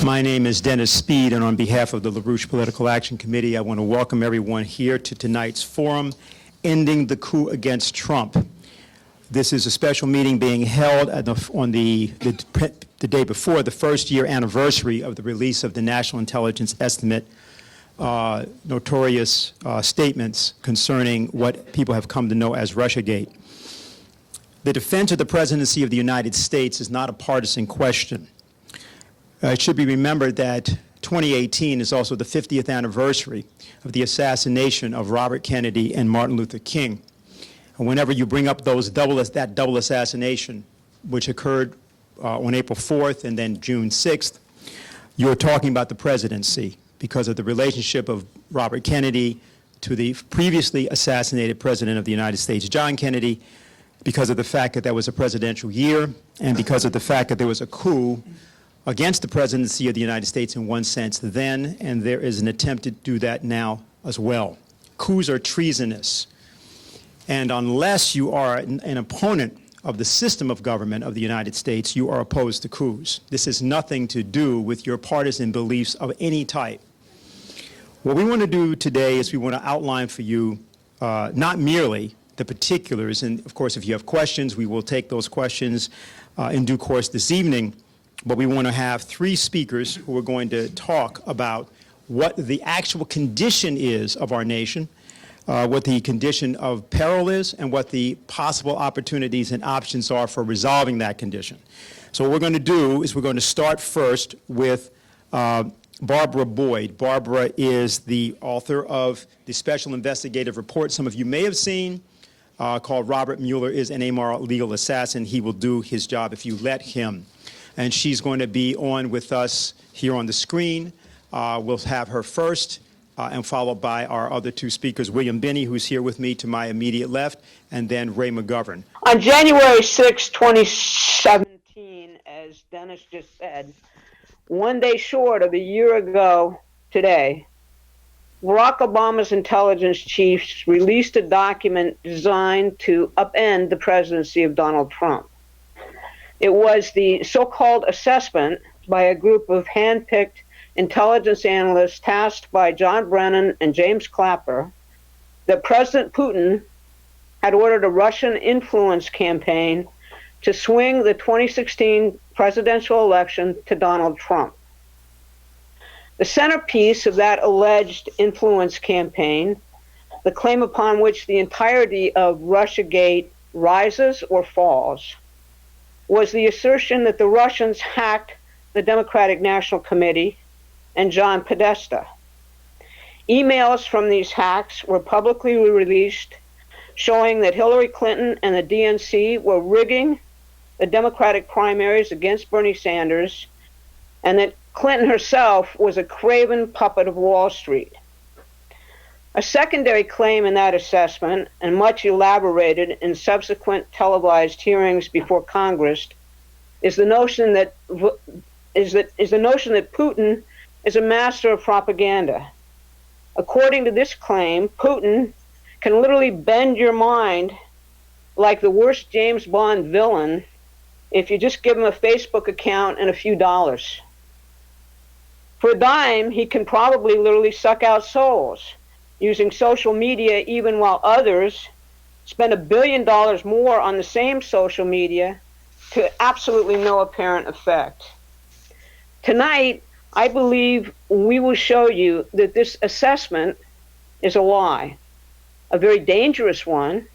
My name is Dennis Speed, and on behalf of the LaRouche Political Action Committee, I want to welcome everyone here to tonight's forum, Ending the Coup Against Trump. This is a special meeting being held on the day before the first-year anniversary of the release of the National Intelligence Estimate, notorious statements concerning what people have come to know as Russiagate. The defense of the presidency of the United States is not a partisan question. It should be remembered that 2018 is also the 50th anniversary of the assassination of Robert Kennedy and Martin Luther King. And whenever you bring up that double assassination, which occurred on April 4th and then June 6th, you're talking about the presidency because of the relationship of Robert Kennedy to the previously assassinated president of the United States, John Kennedy, because of the fact that that was a presidential year and because of the fact that there was a coup against the presidency of the United States in one sense then, and there is an attempt to do that now as well. Coups are treasonous. And unless you are an opponent of the system of government of the United States, you are opposed to coups. This has nothing to do with your partisan beliefs of any type. What we want to do today is we want to outline for you not merely the particulars, and of course if you have questions, we will take those questions in due course this evening, but we want to have three speakers who are going to talk about what the actual condition is of our nation, what the condition of peril is, and what the possible opportunities and options are for resolving that condition. So what we're going to do is we're going to start first with Barbara Boyd. Barbara is the author of the Special Investigative Report some of you may have seen, called Robert Mueller is an Amoral Legal Assassin. He will do his job if you let him. And she's going to be on with us here on the screen. We'll have her first, and followed by our other two speakers, William Binney, who's here with me to my immediate left, and then Ray McGovern. On January 6, 2017, as Dennis just said, one day short of a year ago today, Barack Obama's intelligence chiefs released a document designed to upend the presidency of Donald Trump. It was the so-called assessment by a group of hand-picked intelligence analysts tasked by John Brennan and James Clapper that President Putin had ordered a Russian influence campaign to swing the 2016 presidential election to Donald Trump. The centerpiece of that alleged influence campaign, the claim upon which the entirety of Russiagate rises or falls, was the assertion that the Russians hacked the Democratic National Committee and John Podesta. Emails from these hacks were publicly released showing that Hillary Clinton and the DNC were rigging the Democratic primaries against Bernie Sanders, and that Clinton herself was a craven puppet of Wall Street. A secondary claim in that assessment, and much elaborated in subsequent televised hearings before Congress, is the notion that Putin is a master of propaganda. According to this claim, Putin can literally bend your mind like the worst James Bond villain if you just give him a Facebook account and a few dollars. For a dime, he can probably literally suck out souls, using social media even while others spend $1 billion more on the same social media to absolutely no apparent effect. Tonight, I believe we will show you that this assessment is a lie, a very dangerous one,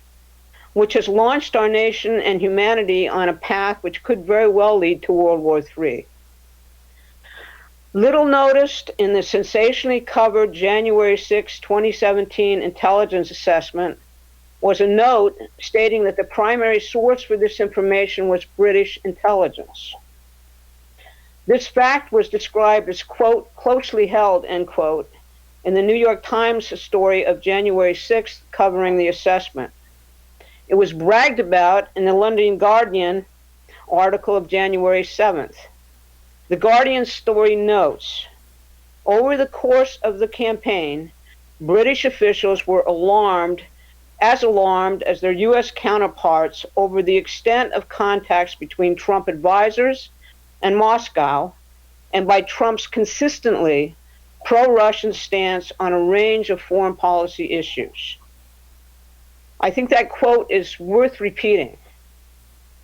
which has launched our nation and humanity on a path which could very well lead to World War III. Little noticed in the sensationally covered January 6, 2017 intelligence assessment was a note stating that the primary source for this information was British intelligence. This fact was described as, quote, closely held, end quote, in the New York Times story of January 6th covering the assessment. It was bragged about in the London Guardian article of January 7th. The Guardian story notes, over the course of the campaign, British officials were alarmed as their U.S. counterparts over the extent of contacts between Trump advisors and Moscow, and by Trump's consistently pro-Russian stance on a range of foreign policy issues. I think that quote is worth repeating.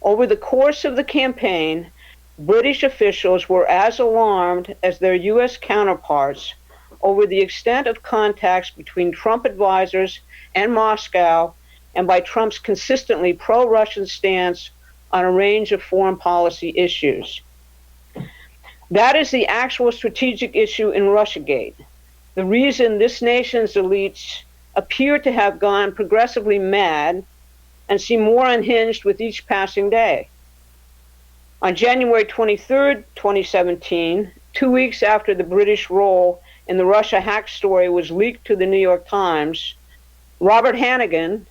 Over the course of the campaign, British officials were as alarmed as their U.S. counterparts over the extent of contacts between Trump advisors and Moscow, and by Trump's consistently pro-Russian stance on a range of foreign policy issues. That is the actual strategic issue in Russiagate. The reason this nation's elites appear to have gone progressively mad and seem more unhinged with each passing day. On January 23, 2017, 2 weeks after the British role in the Russia hack story was leaked to the New York Times, Robert Hannigan,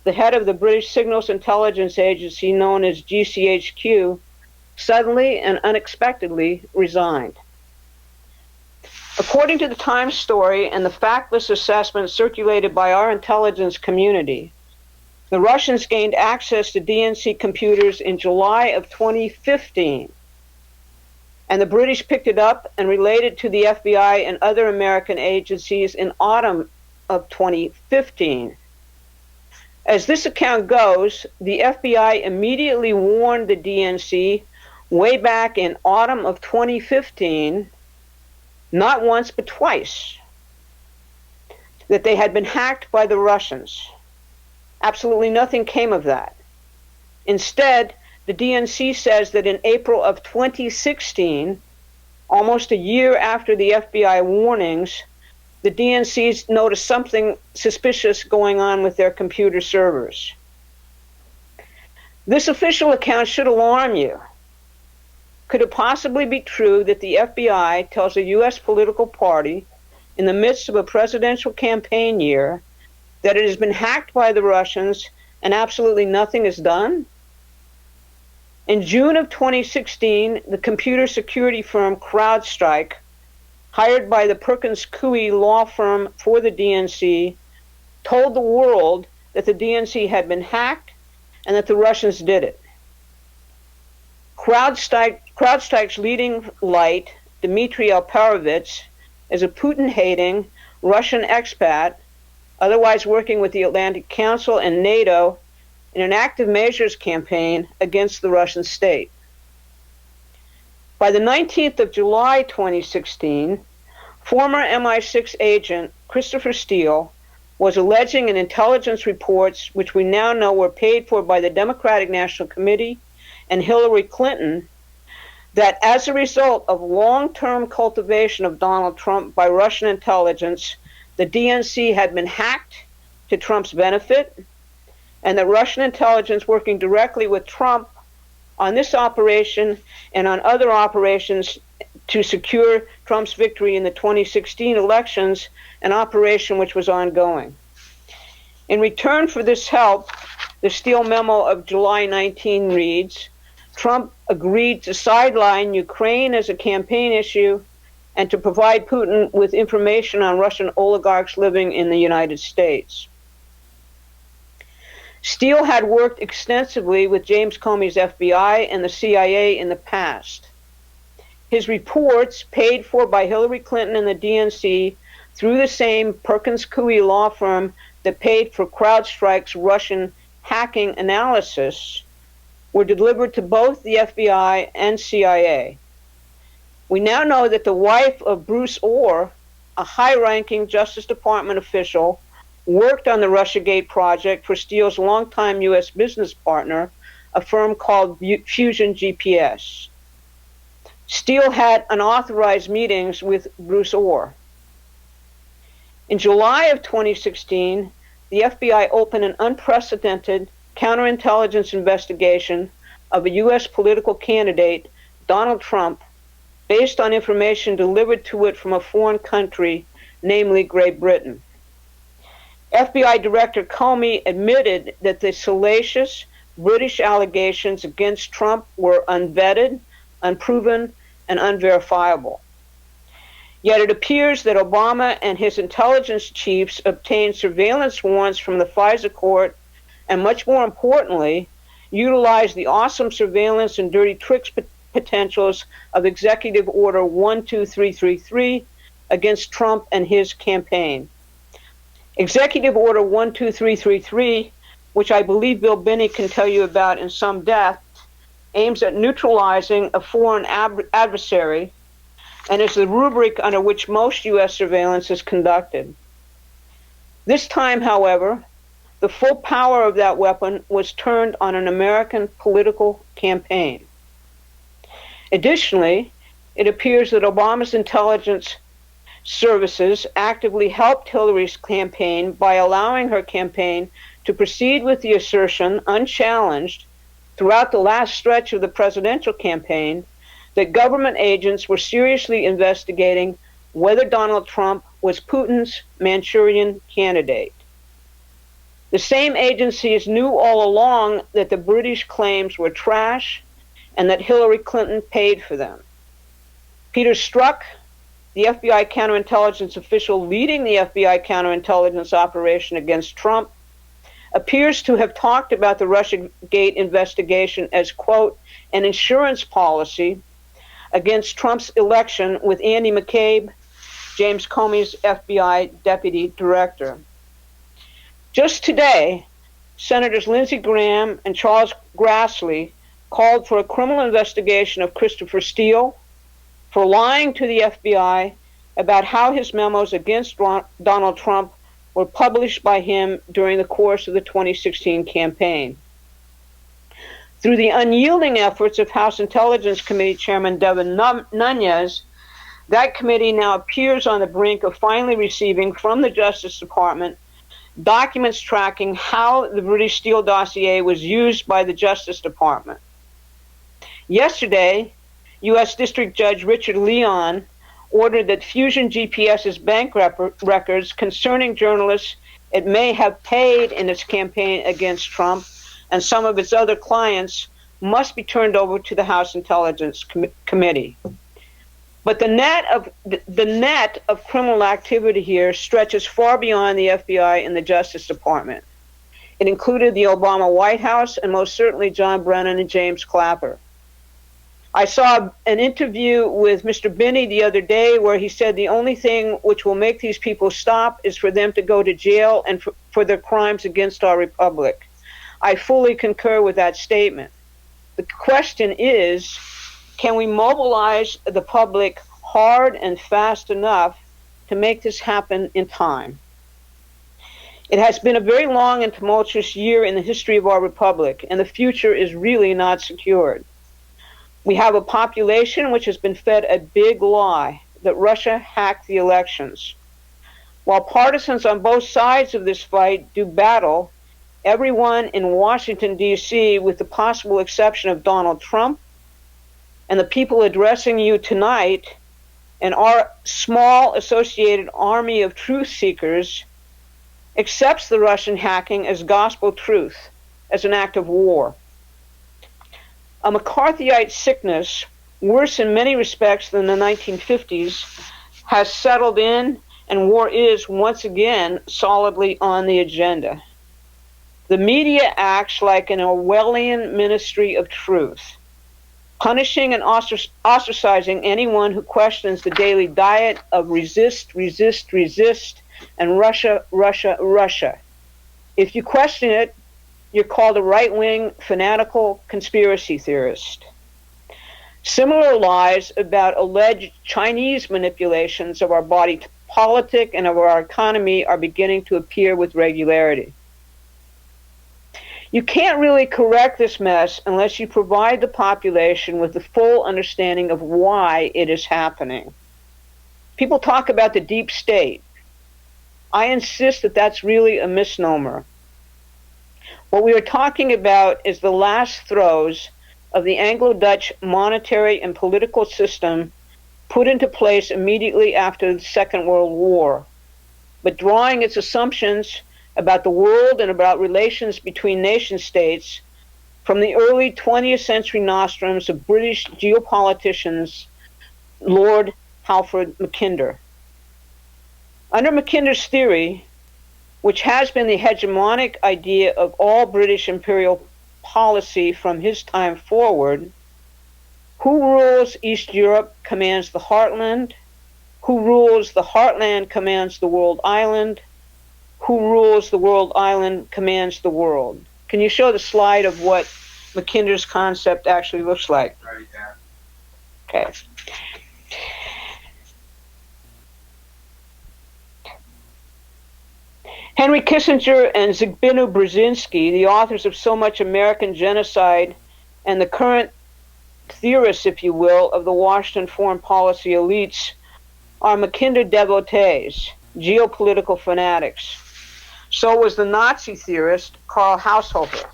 the head of the British Signals Intelligence Agency known as GCHQ, suddenly and unexpectedly resigned. According to the Times story and the factless assessment circulated by our intelligence community, the Russians gained access to DNC computers in July of 2015, and the British picked it up and relayed to the FBI and other American agencies in autumn of 2015. As this account goes, the FBI immediately warned the DNC way back in autumn of 2015, not once but twice, that they had been hacked by the Russians. Absolutely nothing came of that. Instead, the DNC says that in April of 2016, almost a year after the FBI warnings, the DNCs noticed something suspicious going on with their computer servers. This official account should alarm you. Could it possibly be true that the FBI tells a U.S. political party in the midst of a presidential campaign year that it has been hacked by the Russians and absolutely nothing is done? In June of 2016, the computer security firm CrowdStrike, hired by the Perkins Coie law firm for the DNC, told the world that the DNC had been hacked and that the Russians did it. CrowdStrike's leading light, Dmitry Alperovitz, is a Putin-hating Russian expat, otherwise working with the Atlantic Council and NATO in an active measures campaign against the Russian state. By the 19th of July 2016, former MI6 agent Christopher Steele was alleging in intelligence reports, which we now know were paid for by the Democratic National Committee and Hillary Clinton, that as a result of long-term cultivation of Donald Trump by Russian intelligence, the DNC had been hacked to Trump's benefit, and that Russian intelligence working directly with Trump on this operation and on other operations to secure Trump's victory in the 2016 elections, an operation which was ongoing. In return for this help, the Steele memo of July 19 reads, Trump agreed to sideline Ukraine as a campaign issue and to provide Putin with information on Russian oligarchs living in the United States. Steele had worked extensively with James Comey's FBI and the CIA in the past. His reports, paid for by Hillary Clinton and the DNC through the same Perkins Coie law firm that paid for CrowdStrike's Russian hacking analysis, were delivered to both the FBI and CIA. We now know that the wife of Bruce Orr, a high-ranking Justice Department official, worked on the Russiagate project for Steele's longtime U.S. business partner, a firm called Fusion GPS. Steele had unauthorized meetings with Bruce Orr. In July of 2016, the FBI opened an unprecedented counterintelligence investigation of a U.S. political candidate, Donald Trump, based on information delivered to it from a foreign country, namely Great Britain. FBI Director Comey admitted that the salacious British allegations against Trump were unvetted, unproven, and unverifiable. Yet it appears that Obama and his intelligence chiefs obtained surveillance warrants from the FISA court and, much more importantly, utilized the awesome surveillance and dirty tricks potentials of Executive Order 12333 against Trump and his campaign. Executive Order 12333, which I believe Bill Binney can tell you about in some depth, aims at neutralizing a foreign adversary and is the rubric under which most U.S. surveillance is conducted. This time, however, the full power of that weapon was turned on an American political campaign. Additionally, it appears that Obama's intelligence services actively helped Hillary's campaign by allowing her campaign to proceed with the assertion, unchallenged, throughout the last stretch of the presidential campaign, that government agents were seriously investigating whether Donald Trump was Putin's Manchurian candidate. The same agencies knew all along that the British claims were trash and that Hillary Clinton paid for them. Peter Strzok, the FBI counterintelligence official leading the FBI counterintelligence operation against Trump, appears to have talked about the Russiagate investigation as, quote, an insurance policy against Trump's election with Andy McCabe, James Comey's FBI deputy director. Just today, Senators Lindsey Graham and Charles Grassley called for a criminal investigation of Christopher Steele for lying to the FBI about how his memos against Donald Trump were published by him during the course of the 2016 campaign. Through the unyielding efforts of House Intelligence Committee Chairman Devin Nunes, that committee now appears on the brink of finally receiving from the Justice Department documents tracking how the British Steele dossier was used by the Justice Department. Yesterday, U.S. District Judge Richard Leon ordered that Fusion GPS's bank records concerning journalists it may have paid in its campaign against Trump and some of its other clients must be turned over to the House Intelligence Committee. But the net of criminal activity here stretches far beyond the FBI and the Justice Department. It included the Obama White House and most certainly John Brennan and James Clapper. I saw an interview with Mr. Binney the other day where he said the only thing which will make these people stop is for them to go to jail and for their crimes against our republic. I fully concur with that statement. The question is, can we mobilize the public hard and fast enough to make this happen in time? It has been a very long and tumultuous year in the history of our republic, and the future is really not secured. We have a population which has been fed a big lie that Russia hacked the elections. While partisans on both sides of this fight do battle, everyone in Washington, D.C., with the possible exception of Donald Trump, and the people addressing you tonight, and our small associated army of truth seekers, accepts the Russian hacking as gospel truth, as an act of war. A McCarthyite sickness, worse in many respects than the 1950s, has settled in, and war is once again solidly on the agenda. The media acts like an Orwellian ministry of truth, punishing and ostracizing anyone who questions the daily diet of resist, resist, resist, and Russia, Russia, Russia. If you question it, you're called a right-wing, fanatical conspiracy theorist. Similar lies about alleged Chinese manipulations of our body politic and of our economy are beginning to appear with regularity. You can't really correct this mess unless you provide the population with the full understanding of why it is happening. People talk about the deep state. I insist that that's really a misnomer. What we are talking about is the last throes of the Anglo-Dutch monetary and political system put into place immediately after the Second World War, but drawing its assumptions about the world and about relations between nation states from the early 20th century nostrums of British geopoliticians Lord Halford Mackinder. Under Mackinder's theory, which has been the hegemonic idea of all British imperial policy from his time forward, Who rules East Europe commands the heartland. Who rules the heartland commands the world island. Who rules the world island commands the world. Can you show the slide of what Mackinder's concept actually looks like? Right, yeah. Okay. Henry Kissinger and Zbigniew Brzezinski, the authors of so much American genocide and the current theorists, if you will, of the Washington foreign policy elites, are Mackinder devotees, geopolitical fanatics. So was the Nazi theorist Karl Haushofer.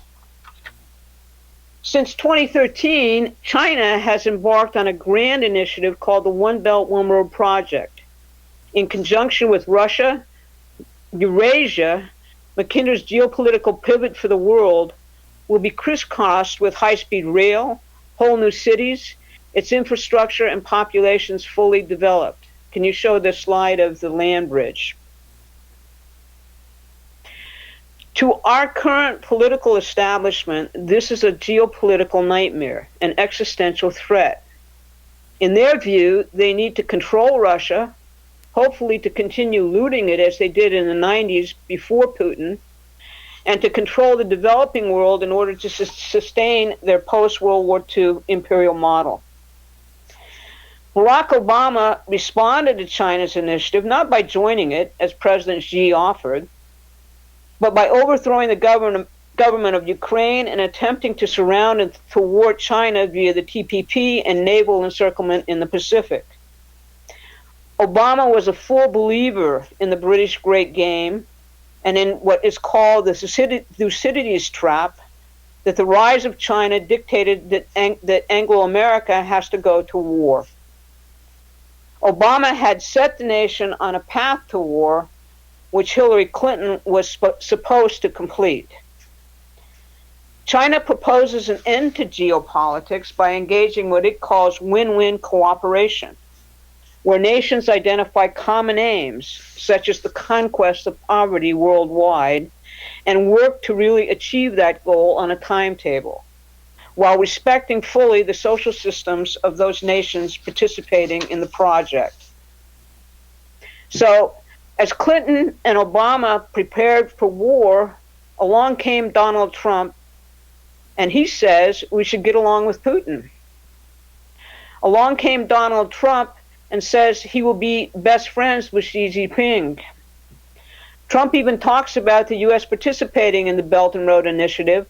Since 2013, China has embarked on a grand initiative called the One Belt, One Road Project. In conjunction with Russia, Eurasia, Mackinder's geopolitical pivot for the world will be crisscrossed with high-speed rail, whole new cities, its infrastructure and populations fully developed. Can you show the slide of the land bridge? To our current political establishment, this is a geopolitical nightmare, an existential threat. In their view, they need to control Russia, hopefully to continue looting it as they did in the 90s before Putin, and to control the developing world in order to sustain their post-World War II imperial model. Barack Obama responded to China's initiative not by joining it, as President Xi offered, but by overthrowing the government of Ukraine and attempting to surround and thwart China via the TPP and naval encirclement in the Pacific. Obama was a full believer in the British Great Game and in what is called the Thucydides trap, that the rise of China dictated that Anglo-America has to go to war. Obama had set the nation on a path to war, which Hillary Clinton was supposed to complete. China proposes an end to geopolitics by engaging what it calls win-win cooperation, where nations identify common aims, such as the conquest of poverty worldwide, and work to really achieve that goal on a timetable, while respecting fully the social systems of those nations participating in the project. So, as Clinton and Obama prepared for war, along came Donald Trump, and he says we should get along with Putin. Along came Donald Trump and says he will be best friends with Xi Jinping. Trump even talks about the U.S. participating in the Belt and Road Initiative,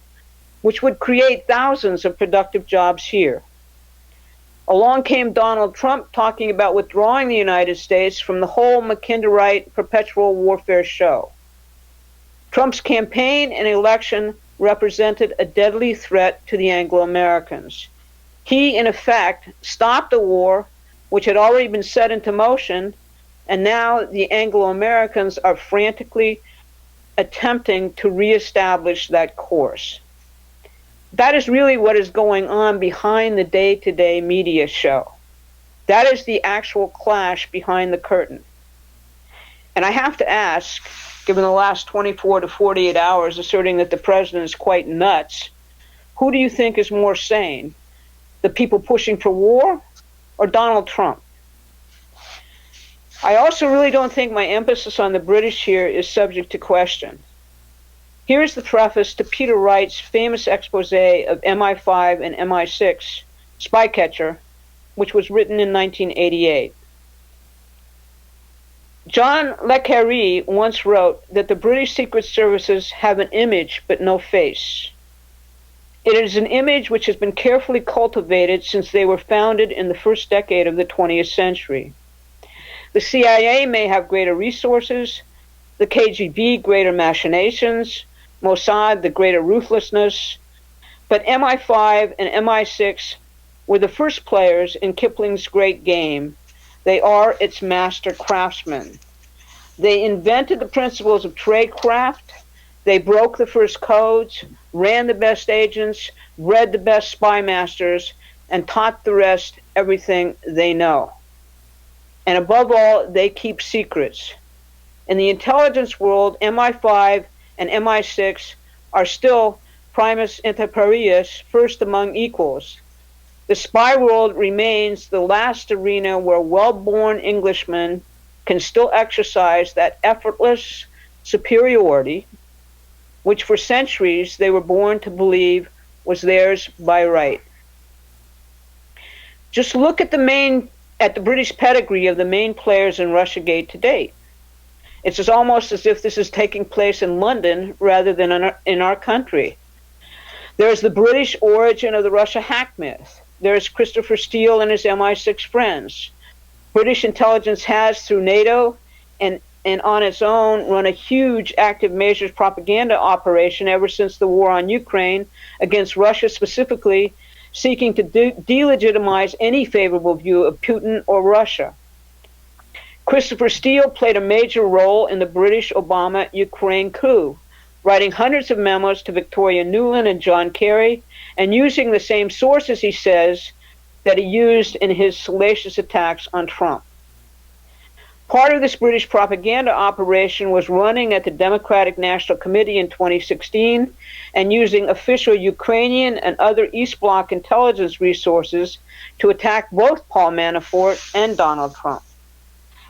which would create thousands of productive jobs here. Along came Donald Trump talking about withdrawing the United States from the whole Mackinderite perpetual warfare show. Trump's campaign and election represented a deadly threat to the Anglo-Americans. He, in effect, stopped a war which had already been set into motion, and now the Anglo-Americans are frantically attempting to reestablish that course. That is really what is going on behind the day-to-day media show. That is the actual clash behind the curtain. And I have to ask, given the last 24 to 48 hours asserting that the president is quite nuts, who do you think is more sane? The people pushing for war or Donald Trump? I also really don't think my emphasis on the British here is subject to question. Here's the preface to Peter Wright's famous expose of MI5 and MI6, Spycatcher, which was written in 1988. John Le Carré once wrote that the British Secret Services have an image but no face. It is an image which has been carefully cultivated since they were founded in the first decade of the 20th century. The CIA may have greater resources, the KGB greater machinations, Mossad the greater ruthlessness, but MI5 and MI6 were the first players in Kipling's great game. They are its master craftsmen. They invented the principles of tradecraft. They broke the first codes, ran the best agents, bred the best spy masters, and taught the rest everything they know. And above all, they keep secrets. In the intelligence world, MI5 and MI6 are still primus inter pares, first among equals. The spy world remains the last arena where well-born Englishmen can still exercise that effortless superiority, which for centuries they were born to believe was theirs by right. Just look at the British pedigree of the main players in Russiagate to date. It's almost as if this is taking place in London rather than in our country. There's the British origin of the Russia hack myth. There's Christopher Steele and his MI6 friends. British intelligence has, through NATO and on its own, run a huge active measures propaganda operation ever since the war on Ukraine against Russia, specifically seeking to delegitimize any favorable view of Putin or Russia. Christopher Steele played a major role in the British Obama-Ukraine coup, writing hundreds of memos to Victoria Nuland and John Kerry, and using the same sources, he says, that he used in his salacious attacks on Trump. Part of this British propaganda operation was running at the Democratic National Committee in 2016 and using official Ukrainian and other East Bloc intelligence resources to attack both Paul Manafort and Donald Trump.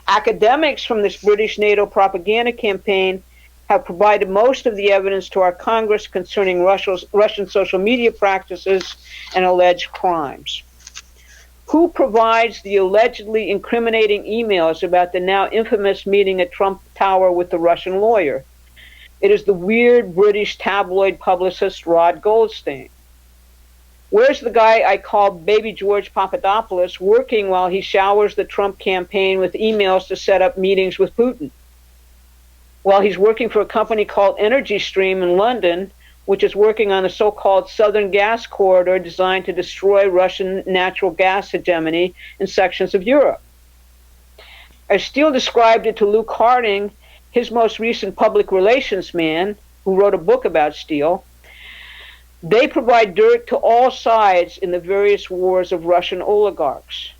Academics from this British NATO propaganda campaign have provided most of the evidence to our Congress concerning Russian social media practices and alleged crimes. Who provides the allegedly incriminating emails about the now infamous meeting at Trump Tower with the Russian lawyer? It is the weird British tabloid publicist Rod Goldstein. Where's the guy I call Baby George Papadopoulos working while he showers the Trump campaign with emails to set up meetings with Putin? Well, he's working for a company called Energy Stream in London, which is working on the so-called Southern Gas Corridor designed to destroy Russian natural gas hegemony in sections of Europe. As Steele described it to Luke Harding, his most recent public relations man, who wrote a book about Steele, they provide dirt to all sides in the various wars of Russian oligarchs.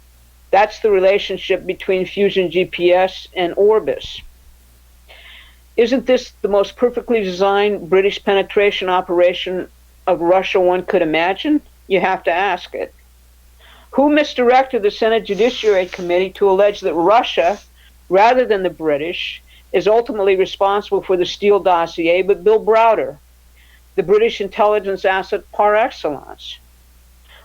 That's the relationship between Fusion GPS and Orbis. Isn't this the most perfectly designed British penetration operation of Russia one could imagine? You have to ask it. Who misdirected the Senate Judiciary Committee to allege that Russia, rather than the British, is ultimately responsible for the Steele dossier, but Bill Browder, the British intelligence asset par excellence?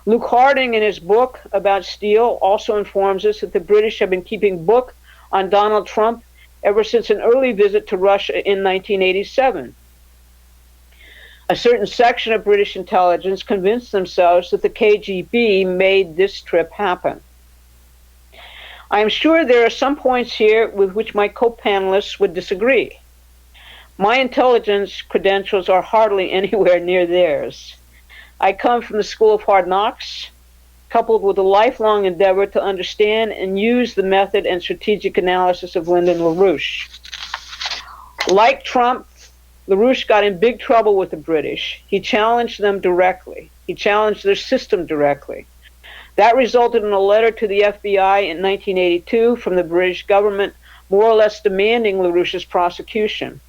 Luke Harding, in his book about Steele, also informs us that the British have been keeping book on Donald Trump ever since an early visit to Russia in 1987. A certain section of British intelligence convinced themselves that the KGB made this trip happen. I am sure there are some points here with which my co-panelists would disagree. My intelligence credentials are hardly anywhere near theirs. I come from the School of Hard Knocks, coupled with a lifelong endeavor to understand and use the method and strategic analysis of Lyndon LaRouche. Like Trump, LaRouche got in big trouble with the British. He challenged them directly. He challenged their system directly. That resulted in a letter to the FBI in 1982 from the British government, more or less demanding LaRouche's prosecution.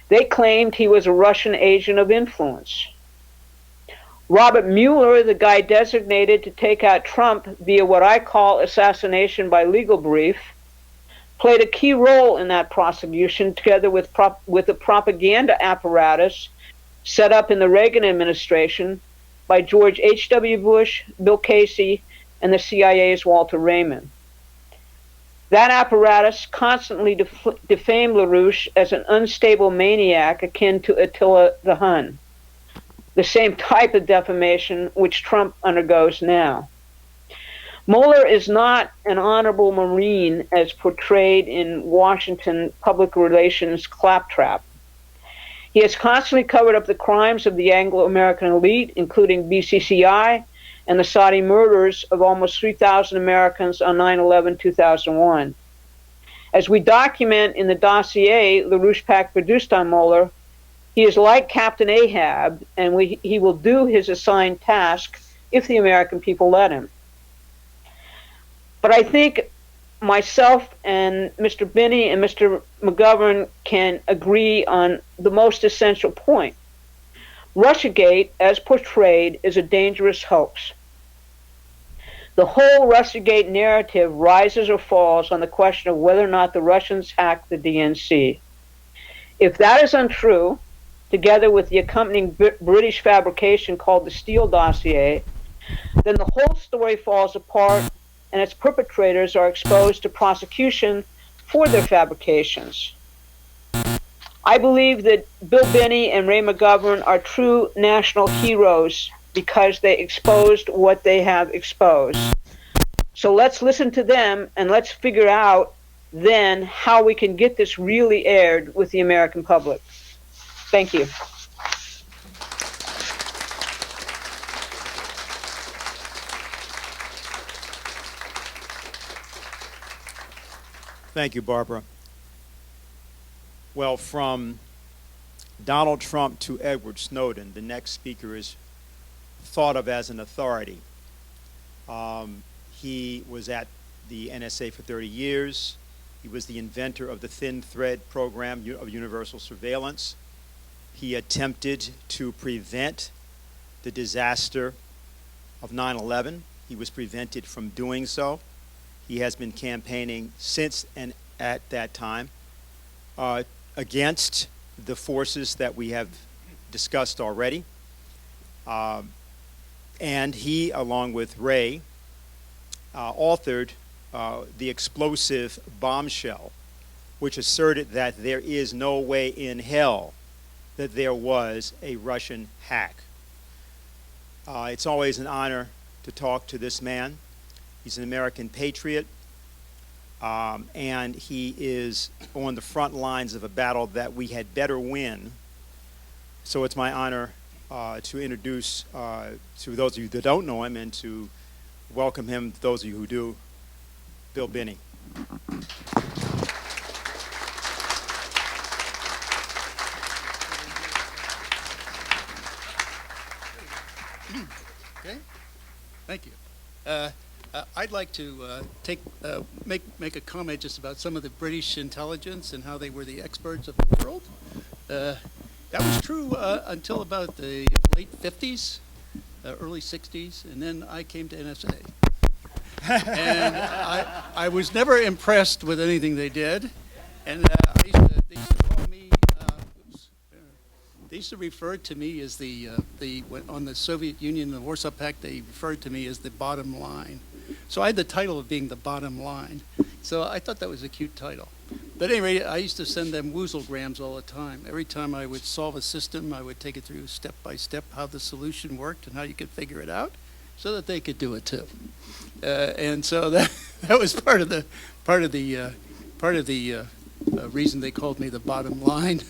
They claimed he was a Russian agent of influence. Robert Mueller, the guy designated to take out Trump via what I call assassination by legal brief, played a key role in that prosecution together with the propaganda apparatus set up in the Reagan administration by George H.W. Bush, Bill Casey, and the CIA's Walter Raymond. That apparatus constantly defamed LaRouche as an unstable maniac akin to Attila the Hun, the same type of defamation which Trump undergoes now. Mueller is not an honorable Marine as portrayed in Washington public relations claptrap. He has constantly covered up the crimes of the Anglo-American elite, including BCCI and the Saudi murders of almost 3,000 Americans on 9/11/2001. As we document in the dossier LaRouche PAC produced on Mueller, he is like Captain Ahab, and he will do his assigned task if the American people let him. But I think myself and Mr. Binney and Mr. McGovern can agree on the most essential point. Russiagate, as portrayed, is a dangerous hoax. The whole Russiagate narrative rises or falls on the question of whether or not the Russians hacked the DNC. If that is untrue, together with the accompanying British fabrication called the Steele dossier, then the whole story falls apart and its perpetrators are exposed to prosecution for their fabrications. I believe that Bill Binney and Ray McGovern are true national heroes because they exposed what they have exposed. So let's listen to them and let's figure out then how we can get this really aired with the American public. Thank you. Thank you, Barbara. Well, from Donald Trump to Edward Snowden, the next speaker is thought of as an authority. He was at the NSA for 30 years. He was the inventor of the thin thread program of universal surveillance. He attempted to prevent the disaster of 9/11. He was prevented from doing so. He has been campaigning since and at that time against the forces that we have discussed already. And he, along with Ray, authored the explosive bombshell, which asserted that there is no way in hell that there was a Russian hack. It's always an honor to talk to this man. He's an American patriot, and he is on the front lines of a battle that we had better win. So it's my honor to introduce to those of you that don't know him and to welcome him, those of you who do, Bill Binney. Okay, thank you. I'd like to make a comment just about some of the British intelligence and how they were the experts of the world. That was true until about the late 50s, early 60s, and then I came to NSA. And I was never impressed with anything they did, and they used to call me, they used to refer to me as on the Soviet Union and the Warsaw Pact, they referred to me as the bottom line. So I had the title of being the bottom line. So I thought that was a cute title. But anyway, I used to send them woozlegrams all the time. Every time I would solve a system, I would take it through step by step how the solution worked and how you could figure it out, so that they could do it too. And so that was part of the reason they called me the bottom line.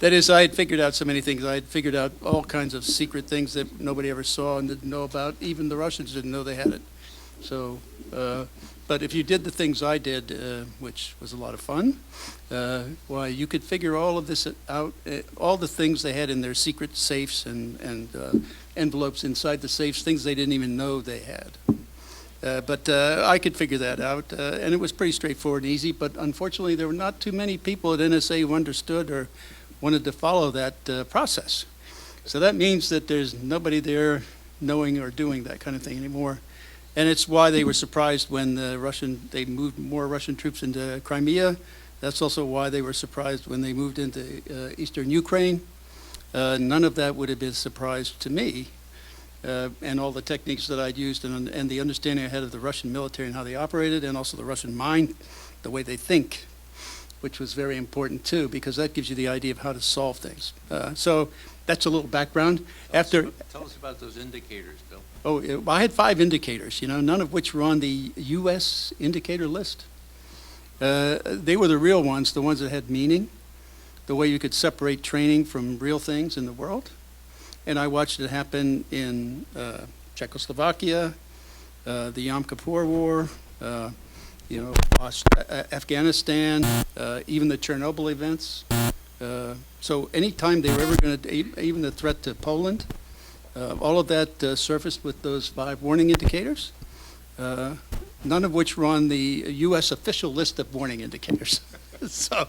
That is, I had figured out so many things. I had figured out all kinds of secret things that nobody ever saw and didn't know about. Even the Russians didn't know they had it. So, but if you did the things I did, which was a lot of fun, why, you could figure all of this out, all the things they had in their secret safes and envelopes inside the safes, things they didn't even know they had. But I could figure that out, and it was pretty straightforward and easy, but unfortunately there were not too many people at NSA who understood or wanted to follow that process. So that means that there's nobody there knowing or doing that kind of thing anymore. And it's why they were surprised when they moved more Russian troops into Crimea. That's also why they were surprised when they moved into eastern Ukraine. None of that would have been a surprise to me. And all the techniques that I'd used and the understanding I had of the Russian military and how they operated, and also the Russian mind, the way they think, which was very important too, because that gives you the idea of how to solve things. So that's a little background. Tell us about those indicators, Bill. Oh, I had 5 indicators, none of which were on the U.S. indicator list. They were the real ones, the ones that had meaning, the way you could separate training from real things in the world. And I watched it happen in Czechoslovakia, the Yom Kippur War, Afghanistan, even the Chernobyl events. So anytime they were ever going to, even the threat to Poland, all of that surfaced with those 5 warning indicators, none of which were on the U.S. official list of warning indicators. So,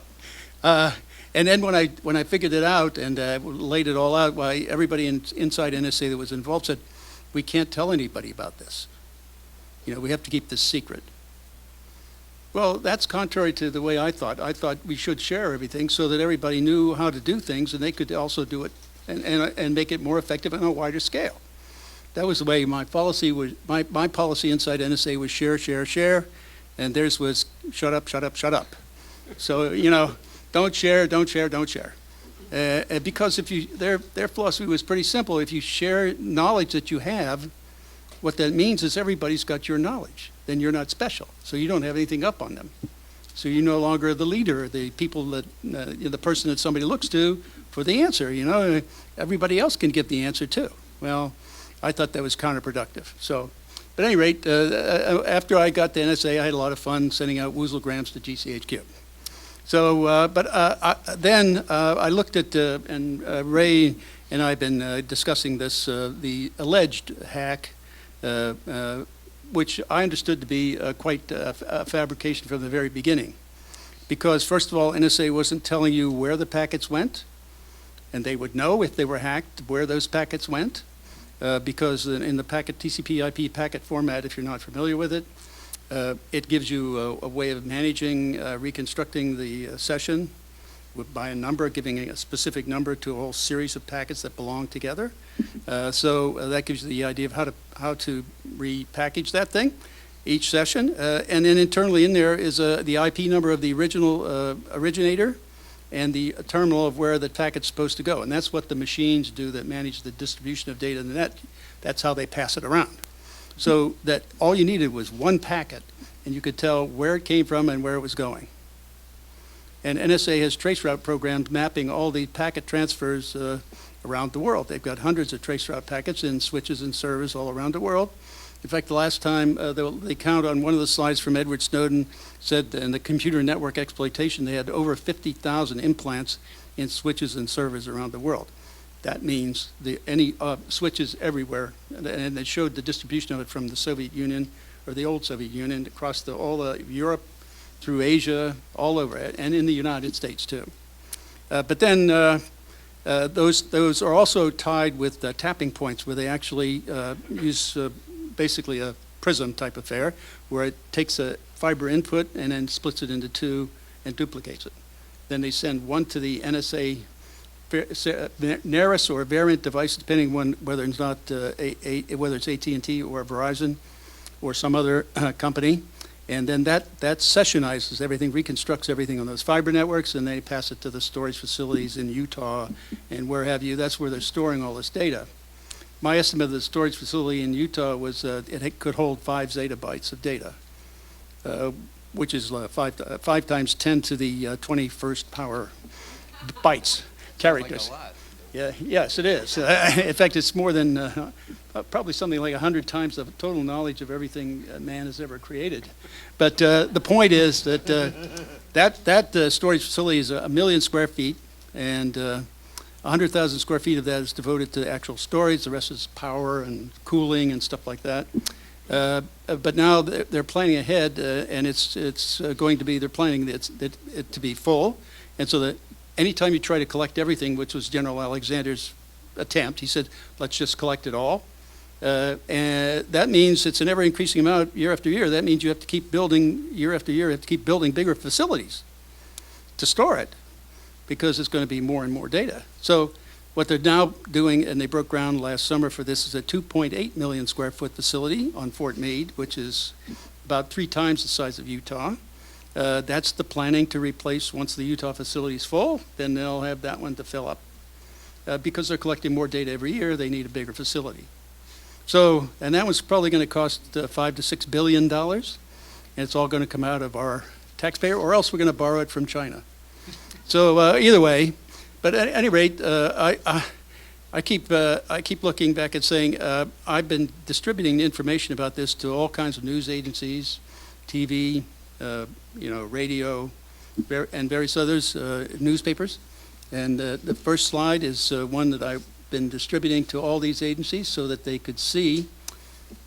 and then when I figured it out and laid it all out, why everybody inside NSA that was involved said, we can't tell anybody about this. we have to keep this secret. Well, that's contrary to the way I thought. I thought we should share everything so that everybody knew how to do things and they could also do it and make it more effective on a wider scale. That was the way my policy was. My policy inside NSA was share, share, share, and theirs was shut up, shut up, shut up. So, don't share, don't share, don't share. Because their philosophy was pretty simple. If you share knowledge that you have, what that means is everybody's got your knowledge. Then you're not special. So you don't have anything up on them. So you're no longer the leader, the people that, the person that somebody looks to for the answer. Everybody else can give the answer too. Well, I thought that was counterproductive. So, but at any rate, after I got to NSA, I had a lot of fun sending out woozlegrams to GCHQ. So, then I looked at, and Ray and I have been discussing this, the alleged hack, which I understood to be quite a fabrication from the very beginning. Because first of all, NSA wasn't telling you where the packets went, and they would know if they were hacked where those packets went, because in the packet TCP/IP packet format, if you're not familiar with it, it gives you a way of managing, reconstructing the session by a number, giving a specific number to a whole series of packets that belong together. So that gives you the idea of how to repackage that thing, each session. And then internally in there is the IP number of the original originator and the terminal of where the packet's supposed to go. And that's what the machines do that manage the distribution of data in the net. That's how they pass it around. So that all you needed was one packet, and you could tell where it came from and where it was going. And NSA has traceroute programs mapping all the packet transfers around the world. They've got hundreds of traceroute packets in switches and servers all around the world. In fact, the last time they count on one of the slides from Edward Snowden said in the computer network exploitation, they had over 50,000 implants in switches and servers around the world. That means any switches everywhere, and they showed the distribution of it from the Soviet Union, or the old Soviet Union, across all of Europe, through Asia, all over it, and in the United States too. But then those are also tied with tapping points, where they actually use basically a prism type affair, where it takes a fiber input and then splits it into two and duplicates it. Then they send one to the NSA NARIS or variant device, depending on whether it's not whether it's AT&T or Verizon or some other company, and then that sessionizes everything, reconstructs everything on those fiber networks, and they pass it to the storage facilities in Utah and where have you. That's where they're storing all this data. My estimate of the storage facility in Utah was it could hold 5 zettabytes of data, which is 5 times 10 to the 21st power bytes. Characters. Like a lot. Yeah, yes, it is. In fact, it's more than probably something like 100 times the total knowledge of everything man has ever created. But the point is that that storage facility is 1 million square feet, and 100,000 square feet of that is devoted to actual storage. The rest is power and cooling and stuff like that. But now they're planning ahead, and it's going to be, they're planning it to be full, and so that anytime you try to collect everything, which was General Alexander's attempt, he said, let's just collect it all. And that means it's an ever-increasing amount year after year. That means you have to keep building year after year, you have to keep building bigger facilities to store it, because it's going to be more and more data. So what they're now doing, and they broke ground last summer for this, is a 2.8 million square foot facility on Fort Meade, which is about 3 times the size of Utah. That's the planning to replace, once the Utah facility is full, then they'll have that one to fill up. Because they're collecting more data every year, they need a bigger facility. So, and that one's probably going to cost $5 to $6 billion, and it's all going to come out of our taxpayer, or else we're going to borrow it from China. So either way, but at any rate, I keep looking back and saying I've been distributing information about this to all kinds of news agencies, TV, radio, and various others, newspapers. And the first slide is one that I've been distributing to all these agencies so that they could see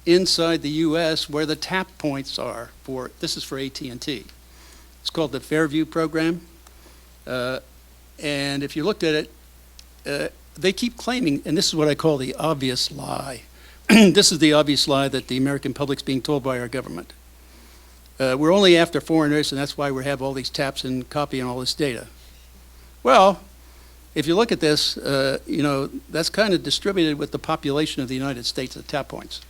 inside the U.S. where the tap points are for, this is for AT&T. It's called the Fairview program. And if you looked at it, they keep claiming, and this is what I call the obvious lie, this is the obvious lie that the American public's being told by our government. We're only after foreigners, and that's why we have all these taps and copying all this data. Well, if you look at this, that's kind of distributed with the population of the United States at tap points.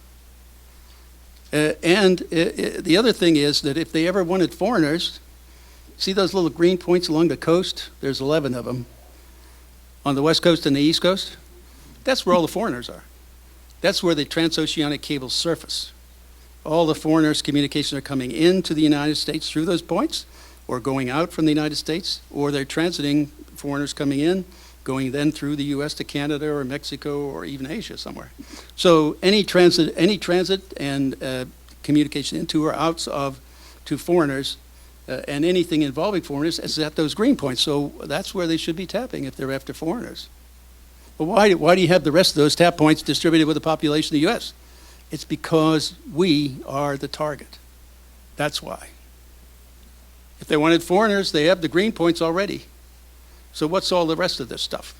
The other thing is that if they ever wanted foreigners, see those little green points along the coast? There's 11 of them. On the west coast and the east coast, that's where all the foreigners are. That's where the transoceanic cables surface. All the foreigners' communications are coming into the United States through those points, or going out from the United States, or they're transiting, foreigners coming in, going then through the U.S. to Canada or Mexico or even Asia somewhere. So any transit and communication into or out of to foreigners and anything involving foreigners is at those green points. So that's where they should be tapping if they're after foreigners. But why do you have the rest of those tap points distributed with the population of the U.S.? It's because we are the target. That's why. If they wanted foreigners, they have the green points already. So what's all the rest of this stuff?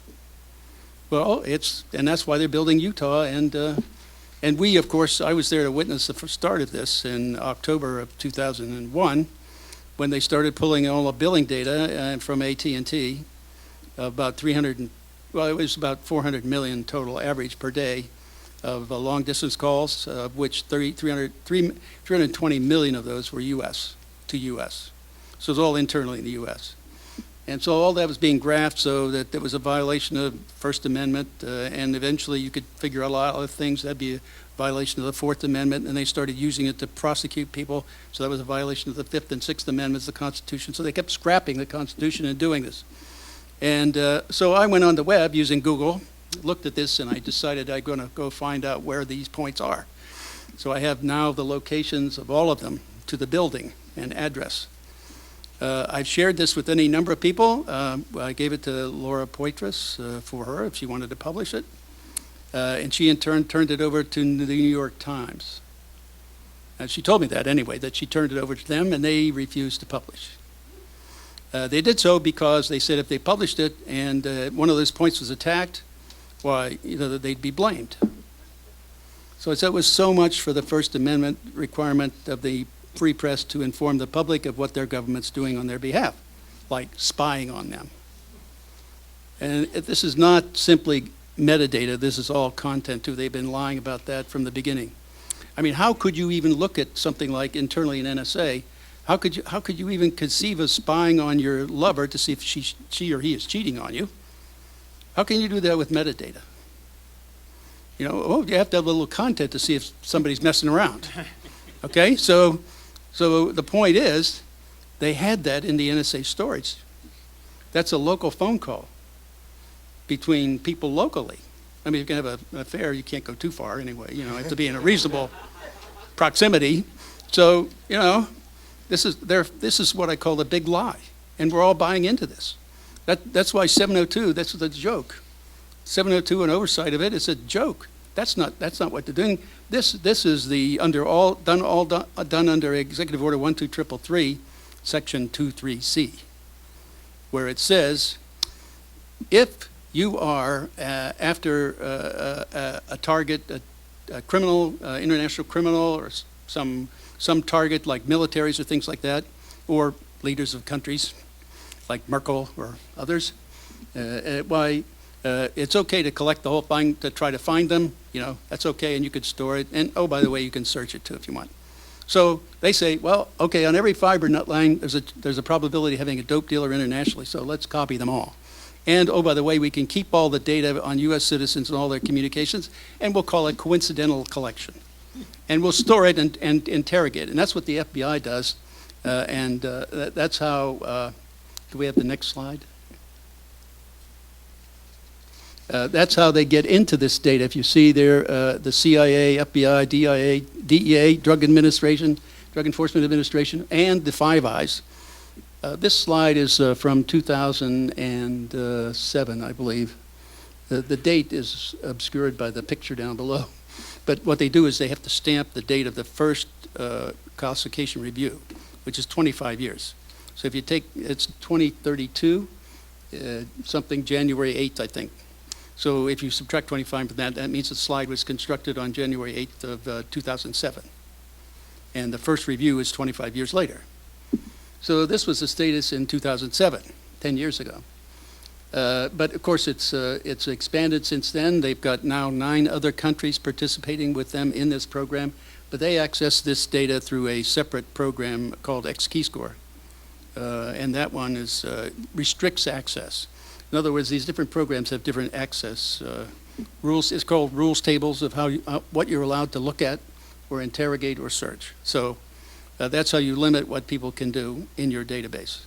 Well, and that's why they're building Utah. And we, of course, I was there to witness the start of this in October of 2001, when they started pulling all the billing data from AT&T, about 300, well, it was about 400 million total average per day of long distance calls, of which 320 million of those were U.S. to U.S. So it was all internally in the U.S. And so all that was being graphed so that there was a violation of First Amendment, and eventually you could figure out a lot of things. That'd be a violation of the Fourth Amendment, and they started using it to prosecute people. So that was a violation of the Fifth and Sixth Amendments of the Constitution. So they kept scrapping the Constitution and doing this. And so I went on the web using Google, looked at this, and I decided I'm going to go find out where these points are. So I have now the locations of all of them to the building and address. I've shared this with any number of people. I gave it to Laura Poitras for her if she wanted to publish it. And she in turn turned it over to the New York Times. And she told me that anyway, that she turned it over to them and they refused to publish. They did so because they said if they published it and one of those points was attacked, why, they'd be blamed. So it was so much for the First Amendment requirement of the free press to inform the public of what their government's doing on their behalf, like spying on them. And this is not simply metadata, this is all content too. They've been lying about that from the beginning. I mean, how could you even look at something like internally in NSA? How could you even conceive of spying on your lover to see if she or he is cheating on you? How can you do that with metadata? You have to have a little content to see if somebody's messing around. Okay, so the point is, they had that in the NSA storage. That's a local phone call between people locally. I mean, you can have an affair, you can't go too far anyway, you have to be in a reasonable proximity. So, this is what I call the big lie, and we're all buying into this. That's why 702, that's the joke. 702, an oversight of it, is a joke. That's not what they're doing. This is the done under Executive Order 12333, Section 23C, where it says, if you are after a target, a criminal, international criminal, or some target like militaries or things like that, or leaders of countries like Merkel or others, it's okay to collect the whole thing to try to find them. That's okay, and you could store it. And oh, by the way, you can search it too if you want. So they say, well, okay, on every fiber nut line, there's a probability of having a dope dealer internationally. So let's copy them all. And oh, by the way, we can keep all the data on U.S. citizens and all their communications, and we'll call it coincidental collection. And we'll store it and interrogate it. And that's what the FBI does. That's how. Do we have the next slide? That's how they get into this data. If you see there, the CIA, FBI, DEA, Drug Enforcement Administration, and the Five Eyes. This slide is from 2007, I believe. The date is obscured by the picture down below. But what they do is they have to stamp the date of the first classification review, which is 25 years. So if you take, it's 2032, something January 8th, I think. So if you subtract 25 from that, that means the slide was constructed on January 8th of 2007. And the first review is 25 years later. So this was the status in 2007, 10 years ago. But of course, it's expanded since then. They've got now 9 other countries participating with them in this program, but they access this data through a separate program called XKeyscore. And that one is, restricts access. In other words, these different programs have different access rules. It's called rules tables of what you're allowed to look at or interrogate or search. So that's how you limit what people can do in your database.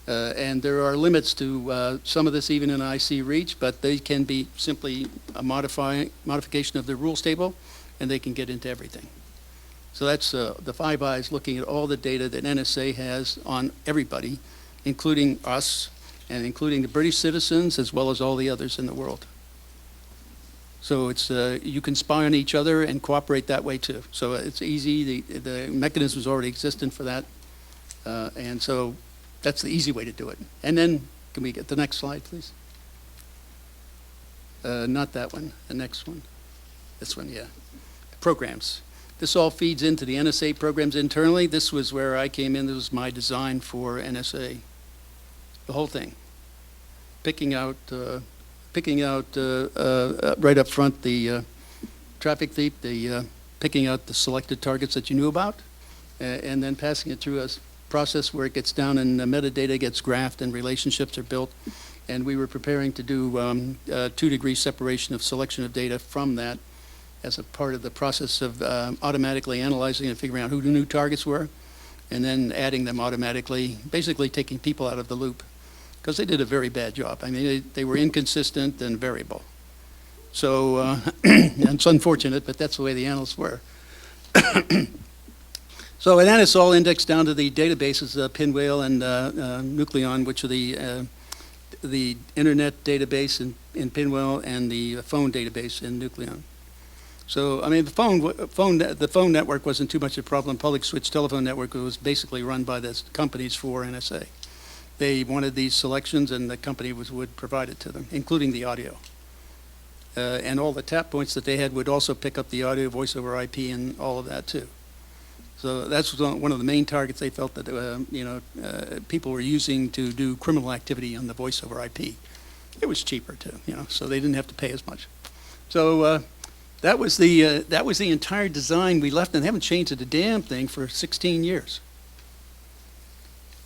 And there are limits to some of this even in IC Reach, but they can be simply a modification of the rules table, and they can get into everything. So that's the Five Eyes looking at all the data that NSA has on everybody, including us, and including the British citizens, as well as all the others in the world. So it's you can spy on each other and cooperate that way too. So it's easy. The mechanism is already existent for that, and so that's the easy way to do it. And then, can we get the next slide, please? Not that one. The next one. This one, yeah. Programs. This all feeds into the NSA programs internally. This was where I came in. This was my design for NSA. The whole thing. Picking out right up front the traffic thief, picking out the selected targets that you knew about, and then passing it through a process where it gets down and the metadata gets graphed and relationships are built. And we were preparing to do 2-degree separation of selection of data from that as a part of the process of automatically analyzing and figuring out who the new targets were, and then adding them automatically, basically taking people out of the loop, because they did a very bad job. I mean, they were inconsistent and variable. So it's unfortunate, but that's the way the analysts were. So, and then it's all indexed down to the databases, Pinwheel and Nucleon, which are the internet database in Pinwheel and the phone database in Nucleon. So, I mean, the phone network wasn't too much a problem. Public switch telephone network was basically run by the companies for NSA. They wanted these selections, and the company would provide it to them, including the audio. And all the tap points that they had would also pick up the audio, voice over IP, and all of that too. So that's one of the main targets they felt that people were using to do criminal activity on the voice over IP. It was cheaper too, so they didn't have to pay as much. So that was the entire design we left, and they haven't changed a damn thing for 16 years.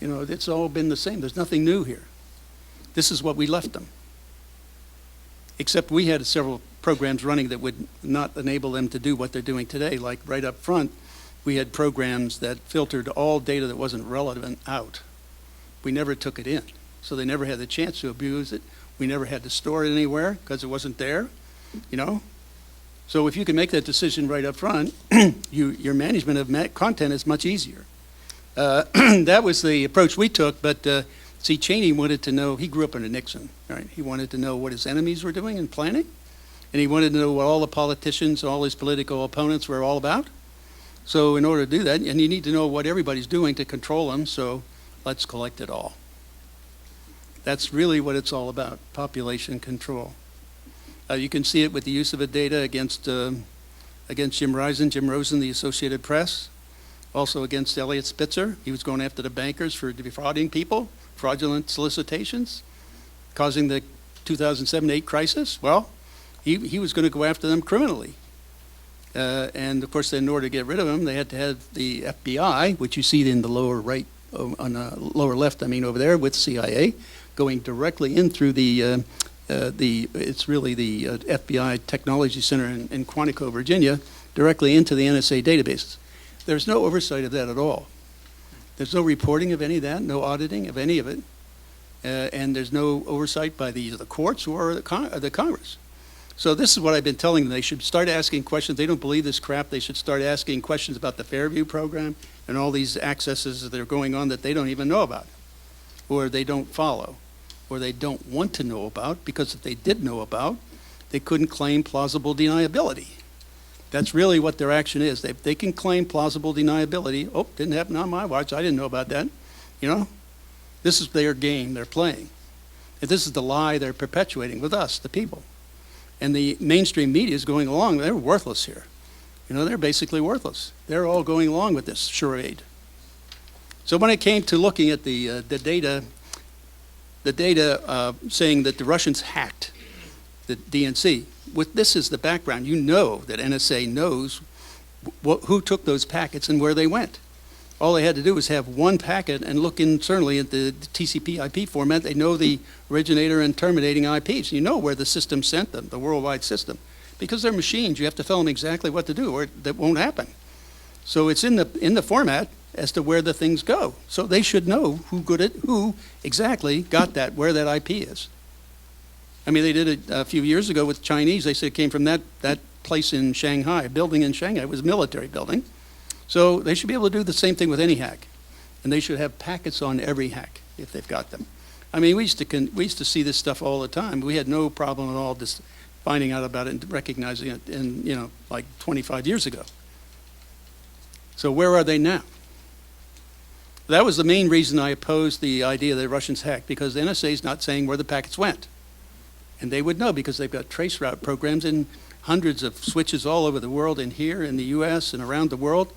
It's all been the same. There's nothing new here. This is what we left them. Except we had several programs running that would not enable them to do what they're doing today. Like right up front, we had programs that filtered all data that wasn't relevant out. We never took it in. So they never had the chance to abuse it. We never had to store it anywhere because it wasn't there, So if you can make that decision right up front, your management of content is much easier. That was the approach we took, but see, Cheney wanted to know, he grew up under Nixon, right? He wanted to know what his enemies were doing and planning, and he wanted to know what all the politicians, all his political opponents were all about. So in order to do that, and you need to know what everybody's doing to control them, so let's collect it all. That's really what it's all about, population control. You can see it with the use of the data against Jim Rosen, the Associated Press, also against Elliot Spitzer. He was going after the bankers for defrauding people, fraudulent solicitations, causing the 2007-8 crisis. Well, he was going to go after them criminally. And of course, in order to get rid of him, they had to have the FBI, which you see in the lower right, on the lower left, over there with CIA, going directly in through it's really the FBI Technology Center in Quantico, Virginia, directly into the NSA databases. There's no oversight of that at all. There's no reporting of any of that, no auditing of any of it, and there's no oversight by either the courts or the Congress. So this is what I've been telling them. They should start asking questions. They don't believe this crap. They should start asking questions about the Fairview program and all these accesses that are going on that they don't even know about, or they don't follow, or they don't want to know about, because if they did know about, they couldn't claim plausible deniability. That's really what their action is. They can claim plausible deniability. Oh, didn't happen on my watch. I didn't know about that. This is their game they're playing. And this is the lie they're perpetuating with us, the people. And the mainstream media is going along. They're worthless here. You know, they're basically worthless. They're all going along with this charade. So when it came to looking at the data saying that the Russians hacked the DNC, this is the background. You know that NSA knows who took those packets and where they went. All they had to do was have one packet and look internally at the TCP IP format. They know the originator and terminating IPs. You know where the system sent them, the worldwide system. Because they're machines, you have to tell them exactly what to do, or that won't happen. So it's in the format as to where the things go. So they should know who exactly got that, where that IP is. I mean, they did it a few years ago with Chinese. They said it came from that place in Shanghai, a building in Shanghai. It was a military building. So they should be able to do the same thing with any hack. And they should have packets on every hack if they've got them. I mean, we used to see this stuff all the time. We had no problem at all just finding out about it and recognizing it in, you know, like 25 years ago. So where are they now? That was the main reason I opposed the idea that the Russians hacked, because the NSA is not saying where the packets went. And they would know because they've got trace route programs in hundreds of switches all over the world, and here in the US and around the world.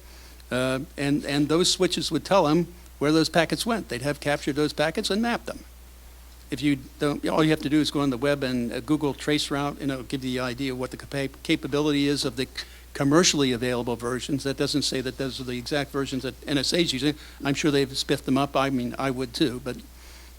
And those switches would tell them where those packets went. They'd have captured those packets and mapped them. If you don't, all you have to do is go on the web and Google trace route, and it'll give you the idea of what the capability is of the commercially available versions. That doesn't say that those are the exact versions that NSA is using. I'm sure they've spiffed them up. I mean, I would too. But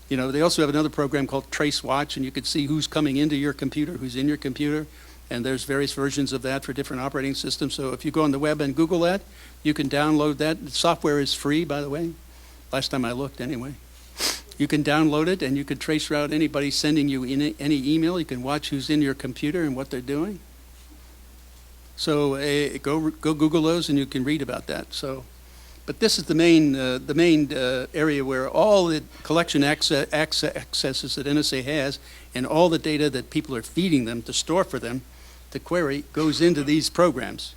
you know, they also have another program called Trace Watch, and you could see who's coming into your computer, who's in your computer. And there's various versions of that for different operating systems. So if you go on the web and Google that, you can download that. The software is free, by the way. Last time I looked, anyway. You can download it, and you can trace route anybody sending you any email. You can watch who's in your computer and what they're doing. So go Google those, and you can read about that. So, but this is the main area where all the collection accesses that NSA has, and all the data that people are feeding them to store for them to query goes into these programs.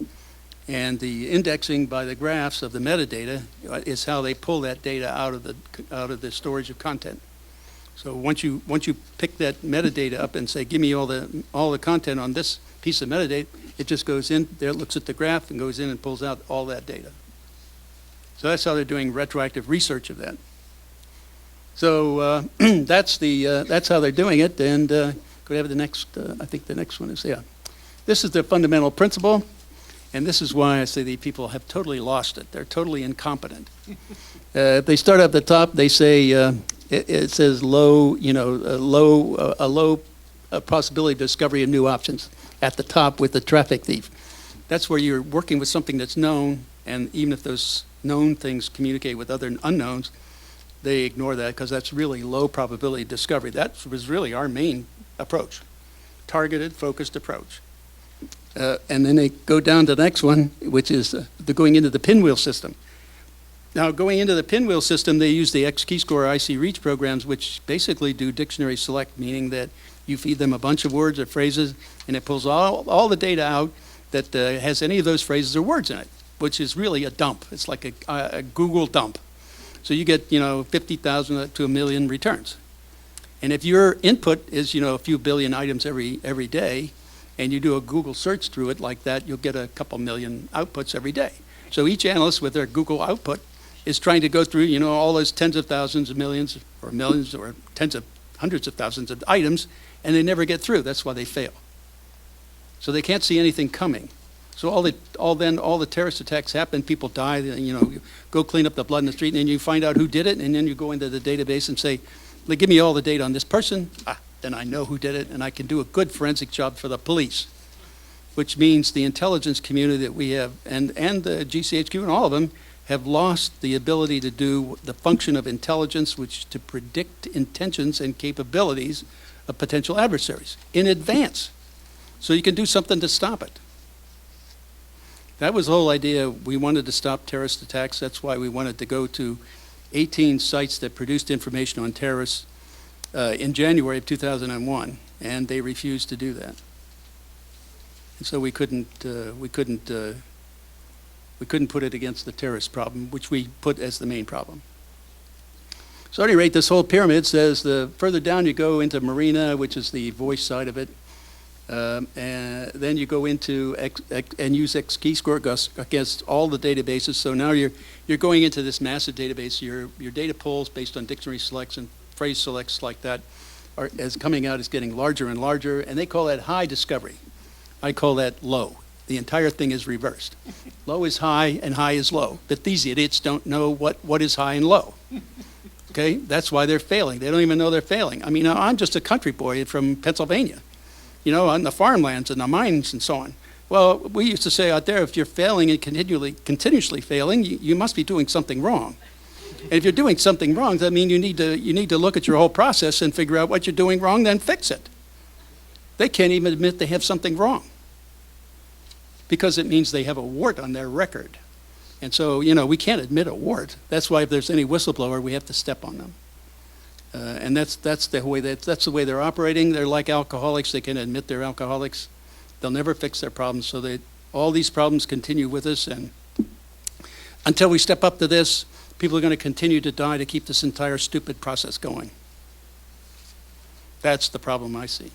And the indexing by the graphs of the metadata is how they pull that data out of the storage of content. So once you pick that metadata up and say, give me all the content on this piece of metadata, it just goes in there, looks at the graph, and goes in and pulls out all that data. So that's how they're doing retroactive research of that. So that's how they're doing it. And could we have the next? I think the next one is This is the fundamental principle, and this is why I say the people have totally lost it. They're totally incompetent. If they start at the top, they say it says low, low possibility of discovery of new options at the top with the traffic thief. That's where you're working with something that's known, and even if those known things communicate with other unknowns, they ignore that because that's really low probability discovery. That was really our main approach, targeted, focused approach. And then they go down to the next one, which is the going into the pinwheel system. Now, going into the pinwheel system, they use the X-keyscore IC reach programs, which basically do dictionary select, meaning that you feed them a bunch of words or phrases, and it pulls all the data out that has any of those phrases or words in it, which is really a dump. It's like a Google dump. So you get, 50,000 to 1 million returns. And if your input is, a few billion items every day, and you do a Google search through it like that, you'll get a couple million outputs every day. So each analyst with their Google output is trying to go through, all those tens of thousands of millions or tens of hundreds of thousands of items, and they never get through. That's why they fail. So they can't see anything coming. So all the terrorist attacks happen, people die, you go clean up the blood in the street, and then you find out who did it, and then you go into the database and say, give me all the data on this person. Then I know who did it, and I can do a good forensic job for the police, which means the intelligence community that we have, and the GCHQ and all of them, have lost the ability to do the function of intelligence, which is to predict intentions and capabilities of potential adversaries in advance, so you can do something to stop it. That was the whole idea. We wanted to stop terrorist attacks. That's why we wanted to go to 18 sites that produced information on terrorists in January of 2001, and they refused to do that. And so we couldn't put it against the terrorist problem, which we put as the main problem. So at any rate, this whole pyramid says the further down you go into Marina, which is the voice side of it, and then you go into and use X keyscore against all the databases. So now you're going into this massive database. Your data pools based on dictionary selects and phrase selects like that as coming out is getting larger and larger, and they call that high discovery. I call that low. The entire thing is reversed. Low is high and high is low. But these idiots don't know what is high and low. Okay, that's why they're failing. They don't even know they're failing. I mean, I'm just a country boy from Pennsylvania, you know, on the farmlands and the mines and so on. Well, we used to say out there, if you're failing and continuously failing, you must be doing something wrong. And if you're doing something wrong, that means you need to look at your whole process and figure out what you're doing wrong, then fix it. They can't even admit they have something wrong because it means they have a wart on their record. And so, you know, we can't admit a wart. That's why if there's any whistleblower, we have to step on them. And that's the way they're operating. They're like alcoholics. They can admit they're alcoholics. They'll never fix their problems. So all these problems continue with us. And until we step up to this, people are going to continue to die to keep this entire stupid process going. That's the problem I see.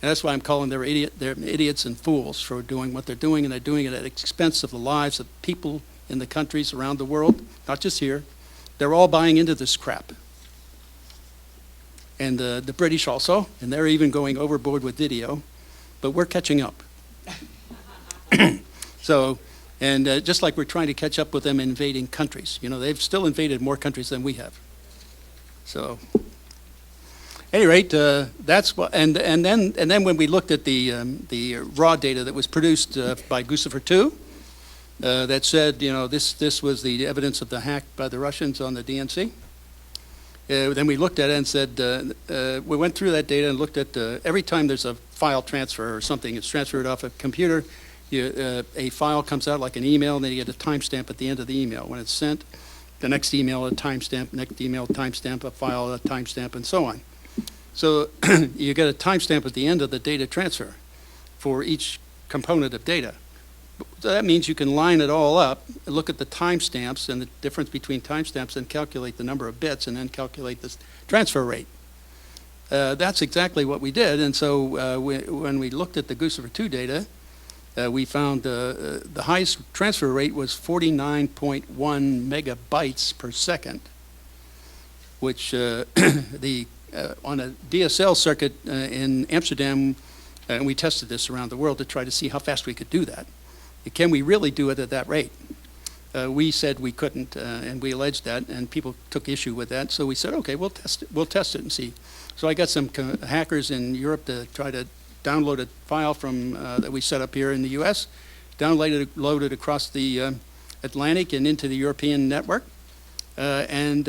And that's why I'm calling them idiots and fools for doing what they're doing, and they're doing it at the expense of the lives of people in the countries around the world, not just here. They're all buying into this crap. And the British also, and they're even going overboard with video, but we're catching up. So, and just like we're trying to catch up with them invading countries. You know, they've still invaded more countries than we have. So, at any rate, that's what. And then when we looked at the raw data that was produced by Guccifer II, that said, you know, this was the evidence of the hack by the Russians on the DNC. Then we looked at it and said, we went through that data and looked at every time there's a file transfer or something, it's transferred off a computer, a file comes out like an email, and then you get a timestamp at the end of the email. When it's sent, the next email, a timestamp, next email, a timestamp, a file, a timestamp, and so on. So you get a timestamp at the end of the data transfer for each component of data. So that means you can line it all up, look at the timestamps and the difference between timestamps and calculate the number of bits and then calculate the transfer rate. That's exactly what we did. And so when we looked at the Guccifer II data, we found the highest transfer rate was 49.1 megabytes per second, which on a DSL circuit in Amsterdam, and we tested this around the world to try to see how fast we could do that. Can we really do it at that rate? We said we couldn't, and we alleged that, and people took issue with that. So we said, okay, we'll test it and see. So I got some hackers in Europe to try to download a file from that we set up here in the U.S., loaded across the Atlantic and into the European network. And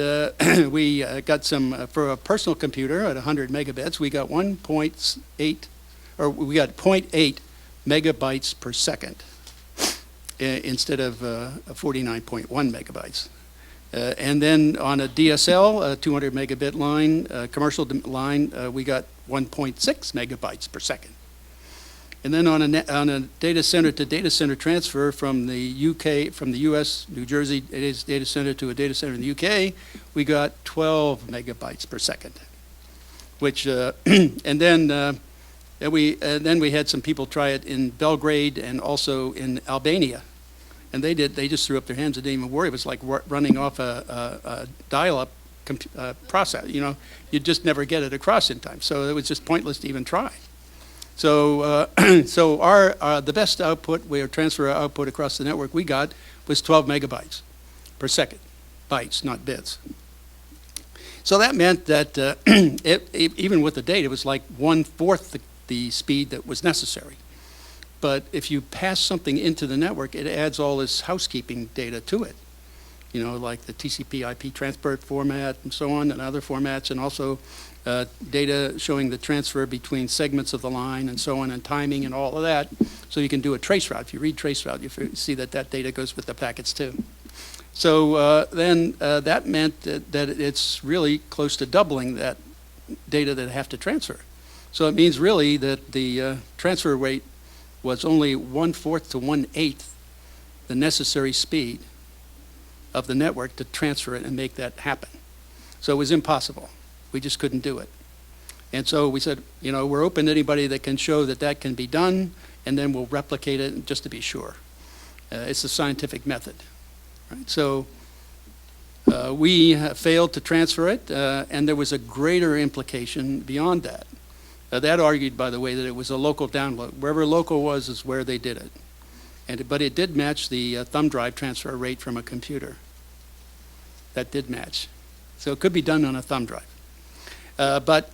we got some, for a personal computer at 100 megabits, we got 0.8 megabytes per second instead of 49.1 megabytes. And then on a DSL, a 200 megabit line, commercial line, we got 1.6 megabytes per second. And then on a data center to data center transfer from the UK, from the US, New Jersey data center to a data center in the UK, we got 12 megabytes per second. Which and then we had some people try it in Belgrade and also in Albania, and they just threw up their hands and didn't even worry. It was like running off a dial-up process. You know, you'd just never get it across in time. So it was just pointless to even try. So, so the best output, where transfer output across the network we got was 12 megabytes per second, bytes, not bits. So that meant that even with the data, it was like 1/4 the speed that was necessary. But if you pass something into the network, it adds all this housekeeping data to it. You know, like the TCP/IP transport format and so on, and other formats, and also data showing the transfer between segments of the line and so on, and timing and all of that. So you can do a trace route. If you read trace route, you see that data goes with the packets too. So then that meant that it's really close to doubling that data that have to transfer. So it means really that the transfer rate was only 1/4 to 1/8 the necessary speed of the network to transfer it and make that happen. So it was impossible. We just couldn't do it. And so we said, we're open to anybody that can show that that can be done, and then we'll replicate it just to be sure. It's the scientific method. Right? So we failed to transfer it, and there was a greater implication beyond that. That argued, by the way, that it was a local download. Wherever local was is where they did it. But it did match the thumb drive transfer rate from a computer. That did match. So it could be done on a thumb drive. But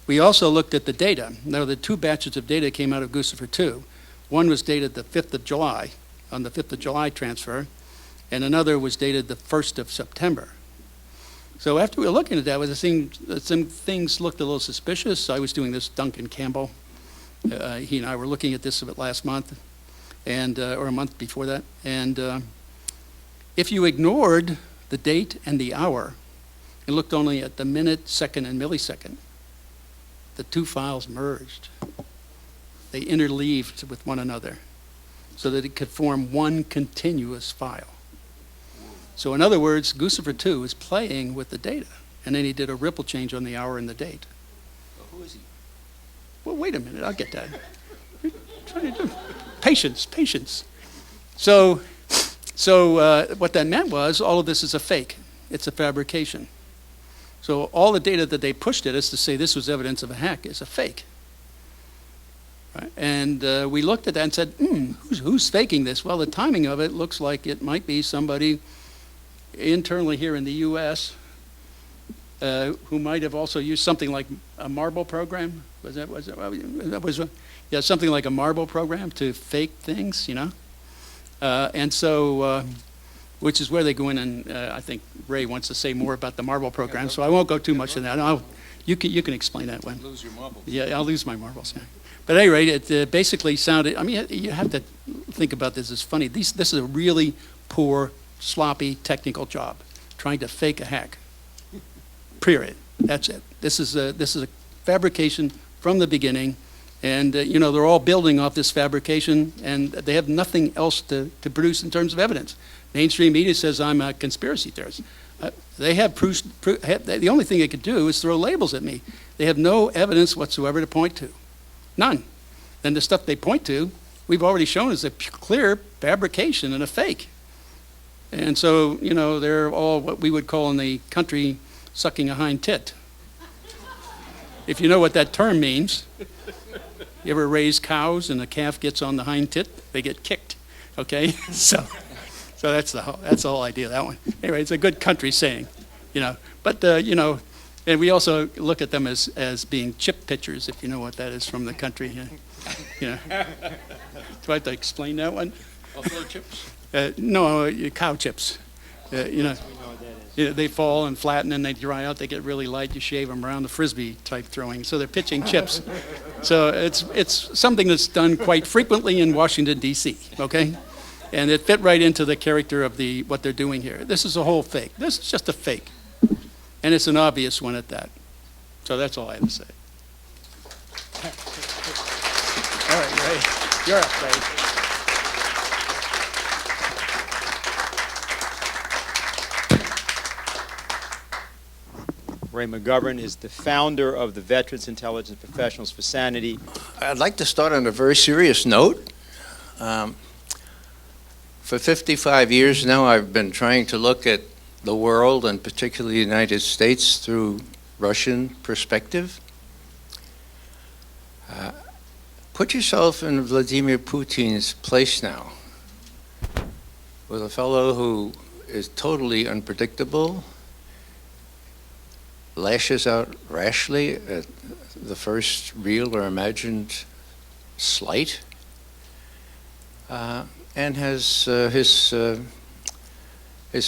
we also looked at the data. Now, the two batches of data came out of Guccifer 2. One was dated the 5th of July, on the 5th of July transfer, and another was dated the 1st of September. So after we were looking at that, some things looked a little suspicious. I was doing this, Duncan Campbell. He and I were looking at this a bit last month, or a month before that. And if you ignored the date and the hour, and looked only at the minute, second, and millisecond, the two files merged. They interleaved with one another so that it could form one continuous file. So in other words, Guccifer 2 is playing with the data, and then he did a ripple change on the hour and the date. Well, who is he? Well, wait a minute, I'll get that. Trying to do. Patience. So what that meant was all of this is a fake. It's a fabrication. So all the data that they pushed at us to say this was evidence of a hack is a fake. Right? And we looked at that and said, who's faking this? Well, the timing of it looks like it might be somebody internally here in the U.S. Who might have also used something like a marble program. Yeah, something like a marble program to fake things, And so, which is where they go in, and I think Ray wants to say more about the marble program, so I won't go too much in that. You can explain that one. Lose your marbles. Yeah, I'll lose my marbles. Yeah. But at any rate, it basically sounded, you have to think about this as funny. This is a really poor, sloppy, technical job, trying to fake a hack. Period. That's it. This is a fabrication from the beginning, and they're all building off this fabrication, and they have nothing else to produce in terms of evidence. Mainstream media says I'm a conspiracy theorist. They have proof. The only thing they could do is throw labels at me. They have no evidence whatsoever to point to. None. And the stuff they point to, we've already shown is a clear fabrication and a fake. And so, they're all what we would call in the country sucking a hind tit. If you know what that term means, you ever raise cows and a calf gets on the hind tit, they get kicked. Okay? So that's the whole idea of that one. Anyway, it's a good country saying, But and we also look at them as being chip pitchers, if you know what that is from the country. Do I have to explain that one? Buffalo chips? No, cow chips. They fall and flatten and they dry out. They get really light. You shave them around the frisbee type throwing. So they're pitching chips. So it's something that's done quite frequently in Washington, D.C., okay? And it fit right into the character of what they're doing here. This is a whole fake. This is just a fake. And it's an obvious one at that. So that's all I have to say. All right, Ray. You're up, Ray. Ray McGovern is the founder of the Veterans Intelligence Professionals for Sanity. I'd like to start on a very serious note. For 55 years now, I've been trying to look at the world, and particularly the United States, through Russian perspective. Put yourself in Vladimir Putin's place now, with a fellow who is totally unpredictable, lashes out rashly at the first real or imagined slight, and has his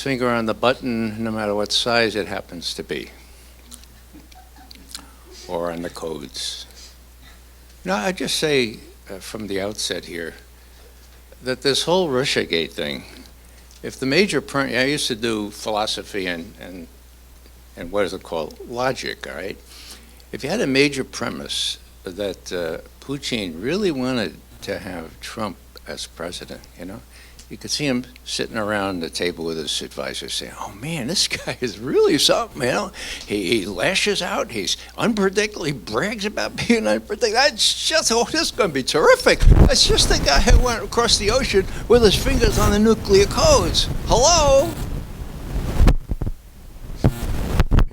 finger on the button no matter what size it happens to be, or on the codes. Now, I just say from the outset here that this whole Russiagate thing, if the major I used to do philosophy and what is it called? Logic, all right? If you had a major premise that Putin really wanted to have Trump as president, you could see him sitting around the table with his advisor saying, oh man, this guy is really something, you know. He lashes out, he's unpredictable, he brags about being unpredictable. That's just, oh, this is going to be terrific. That's just the guy who went across the ocean with his fingers on the nuclear codes. Hello?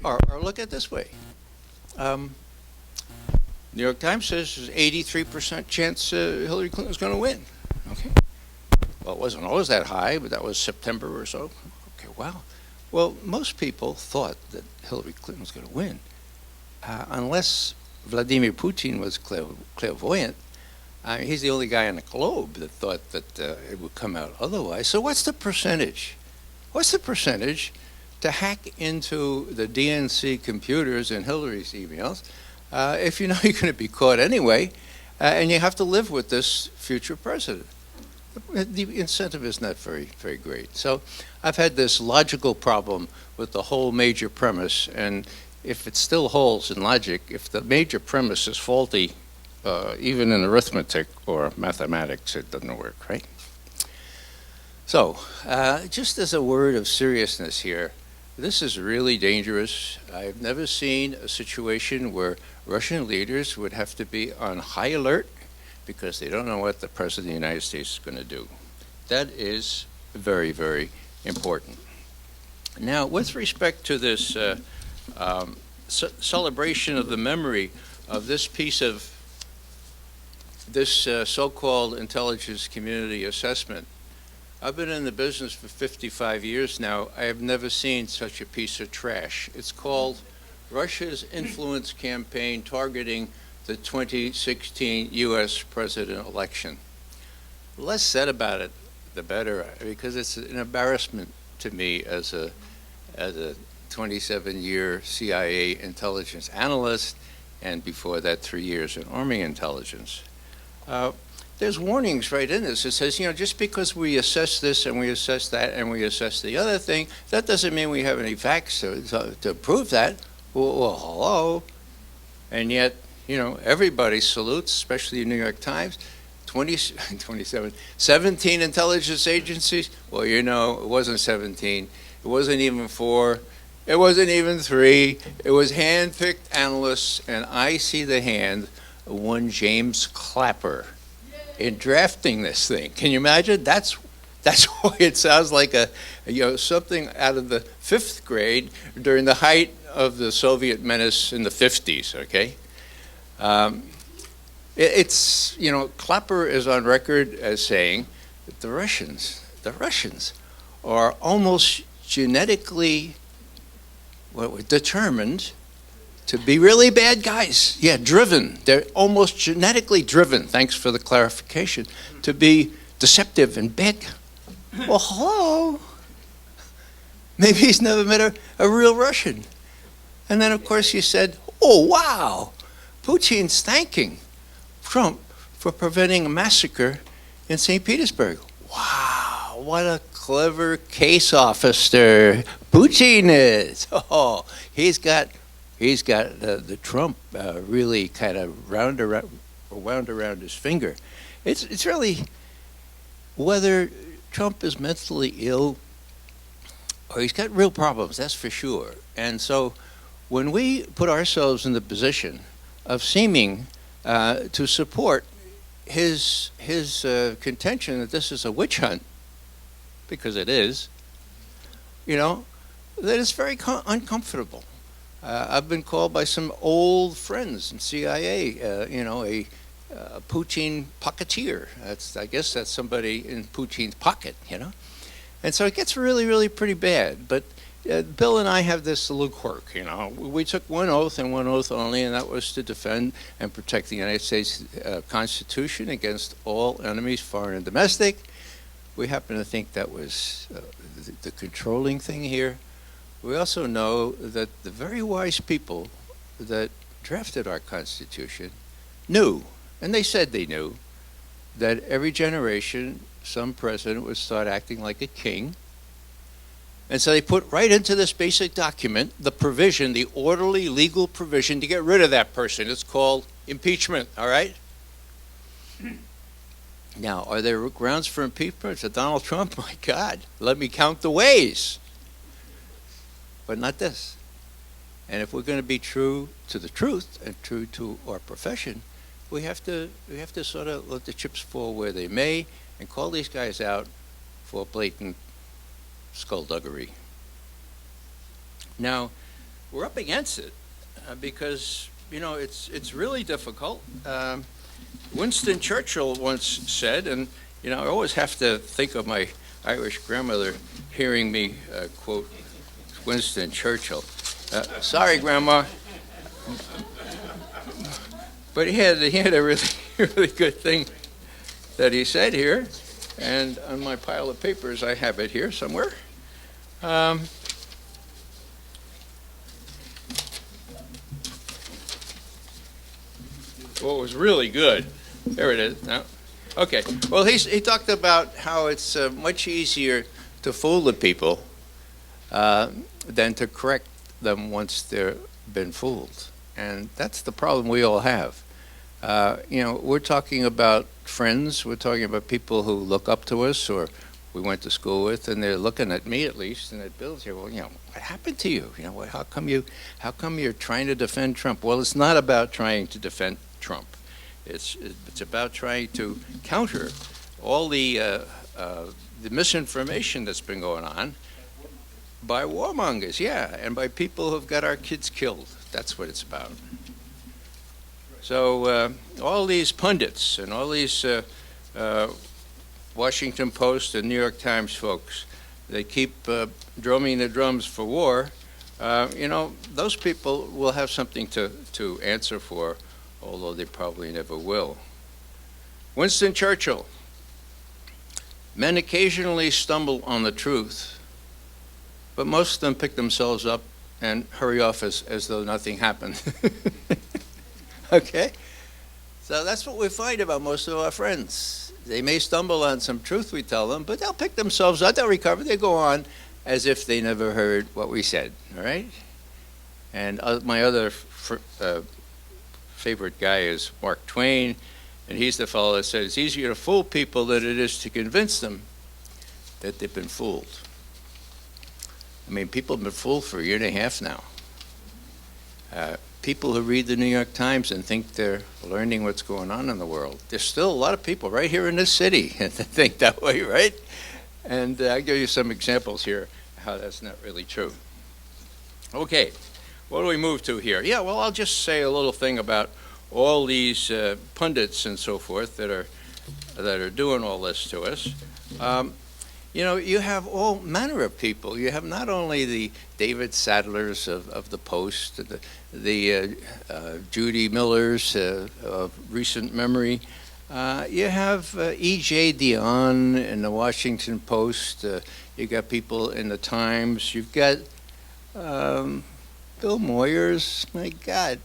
Or look at it this way. New York Times says there's 83% chance Hillary Clinton's going to win. Okay. Well, it wasn't always that high, but that was September or so. Okay, wow. Well, most people thought that Hillary Clinton was going to win. Unless Vladimir Putin was clairvoyant, he's the only guy on the globe that thought that it would come out otherwise. So what's the percentage? What's the percentage to hack into the DNC computers and Hillary's emails if you know you're going to be caught anyway, and you have to live with this future president? The incentive is not very, very great. So I've had this logical problem with the whole major premise, and if it still holds in logic, if the major premise is faulty, even in arithmetic or mathematics, it doesn't work, right? So just as a word of seriousness here, this is really dangerous. I've never seen a situation where Russian leaders would have to be on high alert because they don't know what the President of the United States is going to do. That is very, very important. Now, with respect to this celebration of the memory of this piece of this so-called intelligence community assessment, I've been in the business for 55 years now. I have never seen such a piece of trash. It's called Russia's Influence Campaign Targeting the 2016 U.S. president election. The less said about it, the better, because it's an embarrassment to me as a 27-year CIA intelligence analyst, and before that 3 years in Army intelligence. There's warnings right in this. It says, you know, just because we assess this and we assess that and we assess the other thing, that doesn't mean we have any facts to prove that. Well, hello. And yet, you know, everybody salutes, especially the New York Times, 17 intelligence agencies. Well, you know, it wasn't 17. It wasn't even 4. It wasn't even 3. It was hand-picked analysts, and I see the hand of one James Clapper in drafting this thing. Can you imagine? That's why it sounds like something out of the 5th grade during the height of the Soviet menace in the 50s, okay? It's, you know, Clapper is on record as saying that the Russians are almost genetically determined to be really bad guys. Yeah, driven. They're almost genetically driven, thanks for the clarification, to be deceptive and bad. Well, hello. Maybe he's never met a real Russian. And then, of course, he said, oh, wow, Putin's thanking Trump for preventing a massacre in St. Petersburg. Wow, what a clever case officer Putin is. Oh, he's got the Trump really kind of wound around his finger. It's really whether Trump is mentally ill or he's got real problems, that's for sure. And so when we put ourselves in the position of seeming to support his contention that this is a witch hunt, because it is, you know, that is very uncomfortable. I've been called by some old friends in CIA, you know, a Putin pocketeer. I guess that's somebody in Putin's pocket, you know. And so it gets really, really pretty bad. But Bill and I have this little quirk, you know. We took one oath and one oath only, and that was to defend and protect the United States Constitution against all enemies, foreign and domestic. We happen to think that was the controlling thing here. We also know that the very wise people that drafted our Constitution knew, and they said they knew, that every generation some president would start acting like a king. And so they put right into this basic document the provision, the orderly legal provision to get rid of that person. It's called impeachment, all right? Now, are there grounds for impeachment to Donald Trump? My God, let me count the ways. But not this. And if we're going to be true to the truth and true to our profession, we have to sort of let the chips fall where they may and call these guys out for blatant skullduggery. Now, we're up against it because, it's really difficult. Winston Churchill once said, and, I always have to think of my Irish grandmother hearing me quote Winston Churchill. Sorry, Grandma. But he had a really, really good thing that he said here, and on my pile of papers, I have it here somewhere. Well, it was really good. There it is. No. Okay. Well, he talked about how it's much easier to fool the people than to correct them once they've been fooled. And that's the problem we all have. We're talking about friends, we're talking about people who look up to us or we went to school with, and they're looking at me at least, and at Bill's here, well, what happened to you? How come you're trying to defend Trump? Well, it's not about trying to defend Trump. It's about trying to counter all the misinformation that's been going on by warmongers, and by people who've got our kids killed. That's what it's about. So all these pundits and all these Washington Post and New York Times folks, they keep drumming the drums for war. Those people will have something to answer for, although they probably never will. Winston Churchill, men occasionally stumble on the truth, but most of them pick themselves up and hurry off as though nothing happened. Okay? So that's what we find about most of our friends. They may stumble on some truth we tell them, but they'll pick themselves up, they'll recover, they go on as if they never heard what we said, all right? And my other favorite guy is Mark Twain, and he's the fellow that said it's easier to fool people than it is to convince them that they've been fooled. I mean, people have been fooled for a year and a half now. People who read the New York Times and think they're learning what's going on in the world. There's still a lot of people right here in this city that think that way, right? And I'll give you some examples here how that's not really true. Okay, what do we move to here? Yeah, well, I'll just say a little thing about all these pundits and so forth that are doing all this to us. You have all manner of people. You have not only the David Sadlers of the Post, the Judy Millers of recent memory. You have E.J. Dionne in the Washington Post. You got people in the Times. You've got Bill Moyers. My God.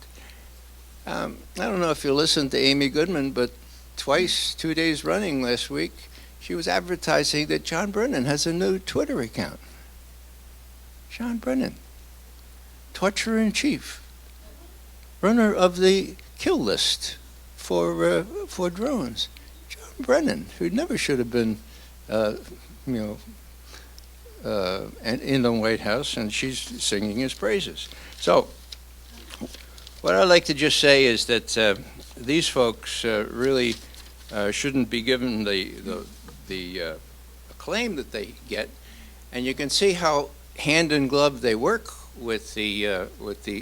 I don't know if you listened to Amy Goodman, but twice, 2 days running last week, she was advertising that John Brennan has a new Twitter account. John Brennan, torturer-in-chief, runner of the kill list for drones. John Brennan, who never should have been, in the White House, and she's singing his praises. So, what I'd like to just say is that these folks really shouldn't be given the acclaim that they get, and you can see how hand in glove they work with the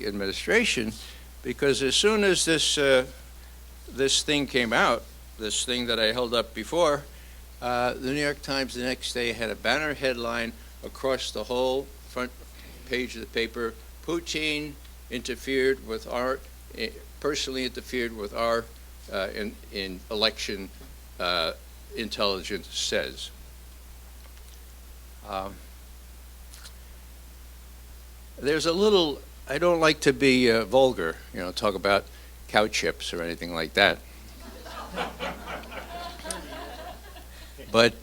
administration, because as soon as this thing came out, this thing that I held up before, the New York Times the next day had a banner headline across the whole front page of the paper: Putin personally interfered with our in election. Intelligence says. There's a little, I don't like to be vulgar, talk about cow chips or anything like that. But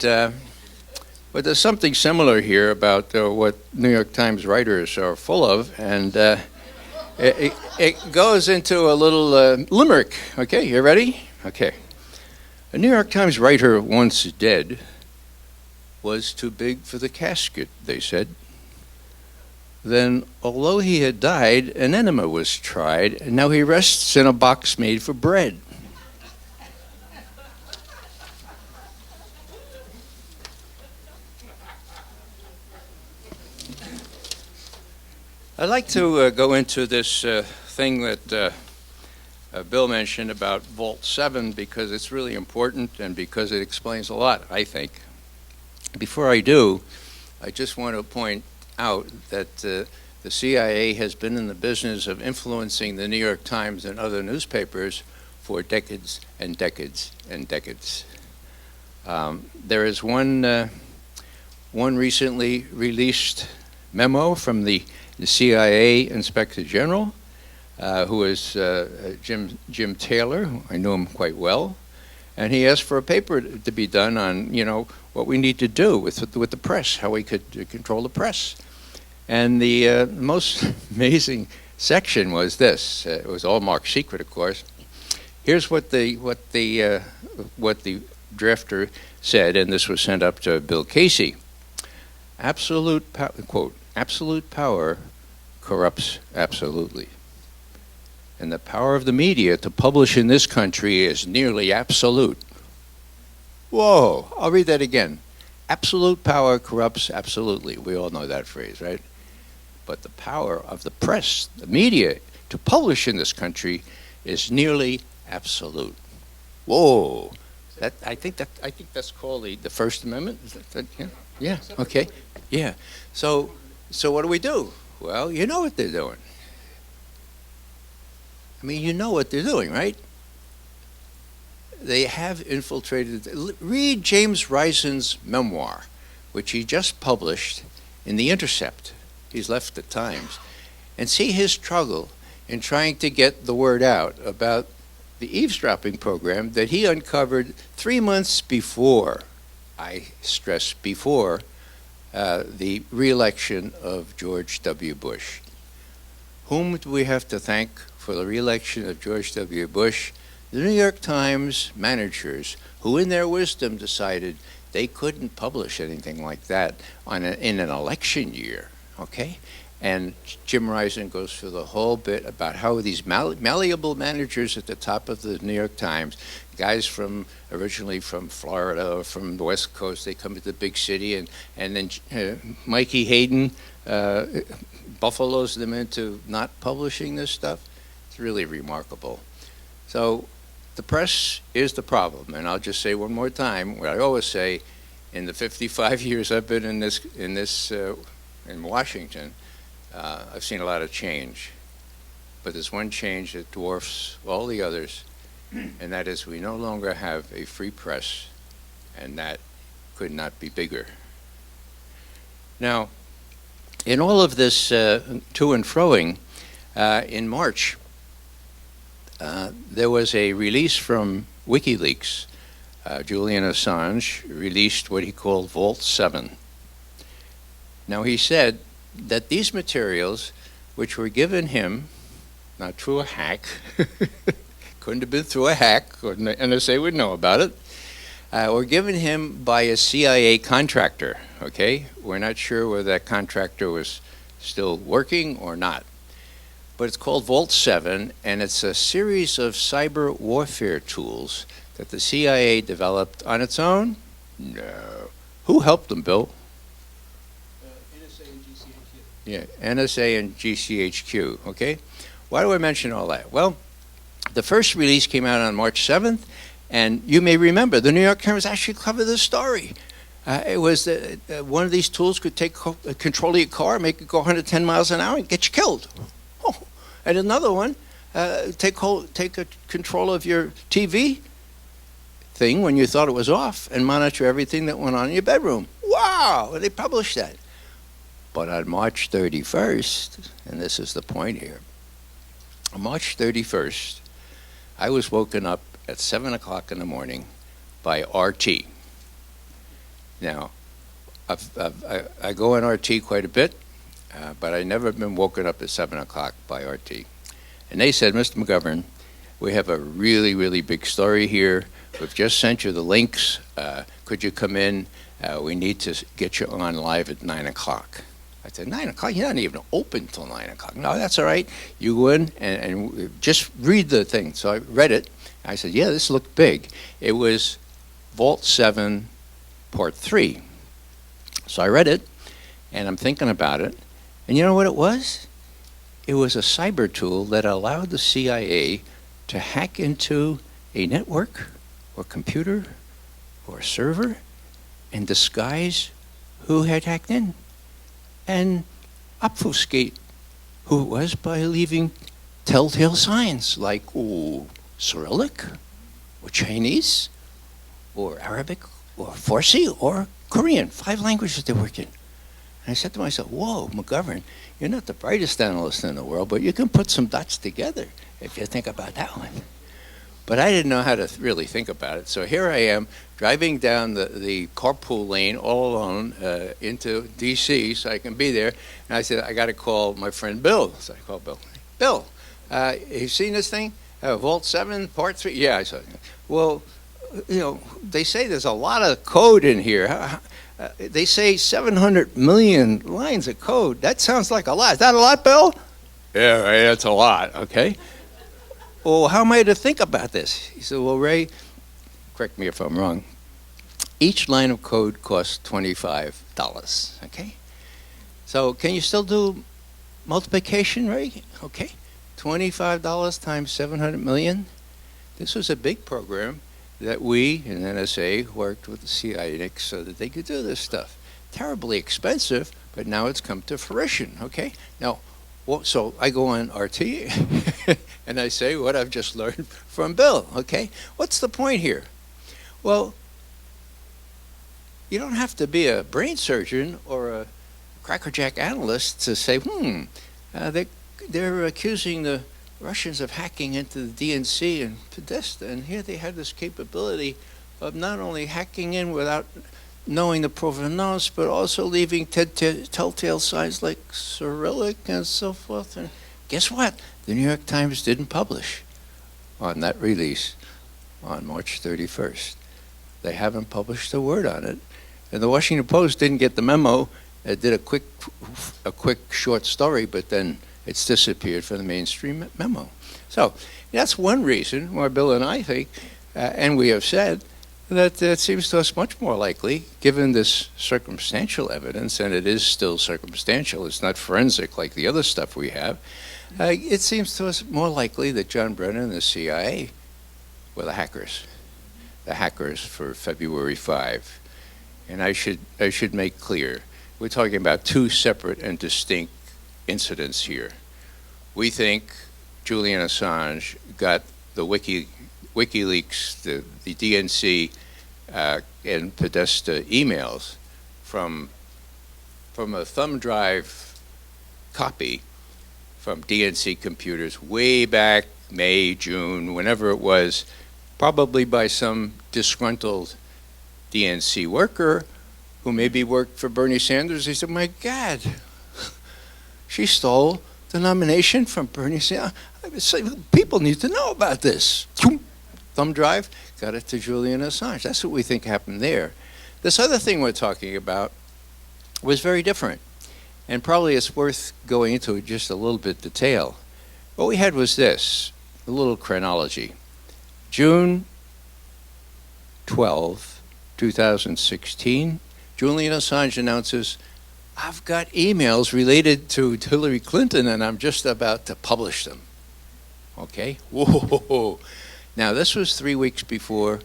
there's something similar here about what New York Times writers are full of, and it goes into a little limerick. Okay, you ready? Okay. A New York Times writer once dead was too big for the casket, they said. Then, although he had died, an enema was tried, and now he rests in a box made for bread. I'd like to go into this thing that Bill mentioned about Vault 7 because it's really important and because it explains a lot, I think. Before I do, I just want to point out that the CIA has been in the business of influencing the New York Times and other newspapers for decades and decades and decades. There is one recently released memo from the CIA Inspector General, who is Jim Taylor. I know him quite well, and he asked for a paper to be done on, what we need to do with the press, how we could control the press. And the most amazing section was this. It was all marked secret, of course. Here's what the drafter said, and this was sent up to Bill Casey. Quote, absolute power corrupts absolutely. And the power of the media to publish in this country is nearly absolute. Whoa, I'll read that again. Absolute power corrupts absolutely. We all know that phrase, right? But the power of the press, the media, to publish in this country is nearly absolute. Whoa. I think that's called the First Amendment. Is that, yeah? Yeah. Okay. Yeah. So what do we do? Well, you know what they're doing. I mean, you know what they're doing, right? They have infiltrated. Read James Rison's memoir, which he just published in The Intercept. He's left the Times. And see his struggle in trying to get the word out about the eavesdropping program that he uncovered 3 months before, I stress before, the re-election of George W. Bush. Whom do we have to thank for the re-election of George W. Bush? The New York Times managers, who in their wisdom decided they couldn't publish anything like that in an election year, okay? And Jim Rison goes through the whole bit about how these malleable managers at the top of the New York Times, guys originally from Florida or from the West Coast, they come to the big city, and then Mikey Hayden buffaloes them into not publishing this stuff. It's really remarkable. So the press is the problem, and I'll just say one more time what I always say: in the 55 years I've been in Washington, I've seen a lot of change, but there's one change that dwarfs all the others, and that is we no longer have a free press, and that could not be bigger. Now, in all of this to and froing, in March, there was a release from WikiLeaks. Julian Assange released what he called Vault 7. Now, he said that these materials, which were given him, not through a hack, couldn't have been through a hack, or the NSA would know about it, were given him by a CIA contractor, okay? We're not sure whether that contractor was still working or not. But it's called Vault 7, and it's a series of cyber warfare tools that the CIA developed on its own? No. Who helped them, Bill? NSA and GCHQ. Yeah, NSA and GCHQ, okay? Why do I mention all that? Well, the first release came out on March 7th, and you may remember the New York Times actually covered this story. It was one of these tools could take control of your car, make it go 110 miles an hour, and get you killed. Oh. And another one, take control of your TV thing when you thought it was off and monitor everything that went on in your bedroom. Wow, they published that. But on March 31st, and this is the point here, on March 31st, I was woken up at 7 o'clock in the morning by RT. Now, I go on RT quite a bit, but I never been woken up at 7 o'clock by RT. And they said, Mr. McGovern, We have a really, really big story here. We've just sent you the links. Could you come in? We need to get you on live at 9 o'clock. I said, 9 o'clock? You're not even open till 9 o'clock. No, that's all right. You go in and just read the thing. So I read it. I said, yeah, this looked big. It was Vault 7, Part 3. So I read it, and I'm thinking about it. And you know what it was? It was a cyber tool that allowed the CIA to hack into a network or computer or server and disguise who had hacked in and obfuscate who it was by leaving telltale signs like Cyrillic or Chinese or Arabic or Farsi or Korean, 5 languages they work in. And I said to myself, whoa, McGovern, you're not the brightest analyst in the world, but you can put some dots together if you think about that one. But I didn't know how to really think about it. So here I am driving down the carpool lane all alone into D.C. so I can be there. And I said, I got to call my friend Bill. So I called Bill. Bill, you seen this thing? Vault 7, Part 3? Yeah, I said, well, you know, they say there's a lot of code in here. They say 700 million lines of code. That sounds like a lot. Is that a lot, Bill? Yeah, right, that's a lot, okay. Well, how am I to think about this? He said, well, Ray, correct me if I'm wrong, each line of code costs $25, okay? So can you still do multiplication, Ray? Okay, $25 times 700 million. This was a big program that we in NSA worked with the CIA so that they could do this stuff. Terribly expensive, but now it's come to fruition, okay? Now, so I go on RT and I say what I've just learned from Bill, okay? What's the point here? Well, you don't have to be a brain surgeon or a crackerjack analyst to say, they're accusing the Russians of hacking into the DNC and Podesta, and here they had this capability of not only hacking in without knowing the provenance, but also leaving telltale signs like Cyrillic and so forth. And guess what? The New York Times didn't publish on that release on March 31st. They haven't published a word on it. And the Washington Post didn't get the memo. It did a quick short story, but then it's disappeared from the mainstream memo. So that's one reason why Bill and I think, and we have said, that it seems to us much more likely, given this circumstantial evidence, and it is still circumstantial, it's not forensic like the other stuff we have, it seems to us more likely that John Brennan and the CIA were the hackers for February 5. And I should make clear, we're talking about 2 separate and distinct incidents here. We think Julian Assange got the WikiLeaks, the DNC, and Podesta emails from a thumb drive copy from DNC computers way back May, June, whenever it was, probably by some disgruntled DNC worker who maybe worked for Bernie Sanders. He said, my God, she stole the nomination from Bernie Sanders. People need to know about this. Thumb drive, got it to Julian Assange. That's what we think happened there. This other thing we're talking about was very different. And probably it's worth going into just a little bit detail. What we had was this, a little chronology. June 12, 2016, Julian Assange announces, I've got emails related to Hillary Clinton and I'm just about to publish them. Okay? Whoa. Now, this was 3 weeks before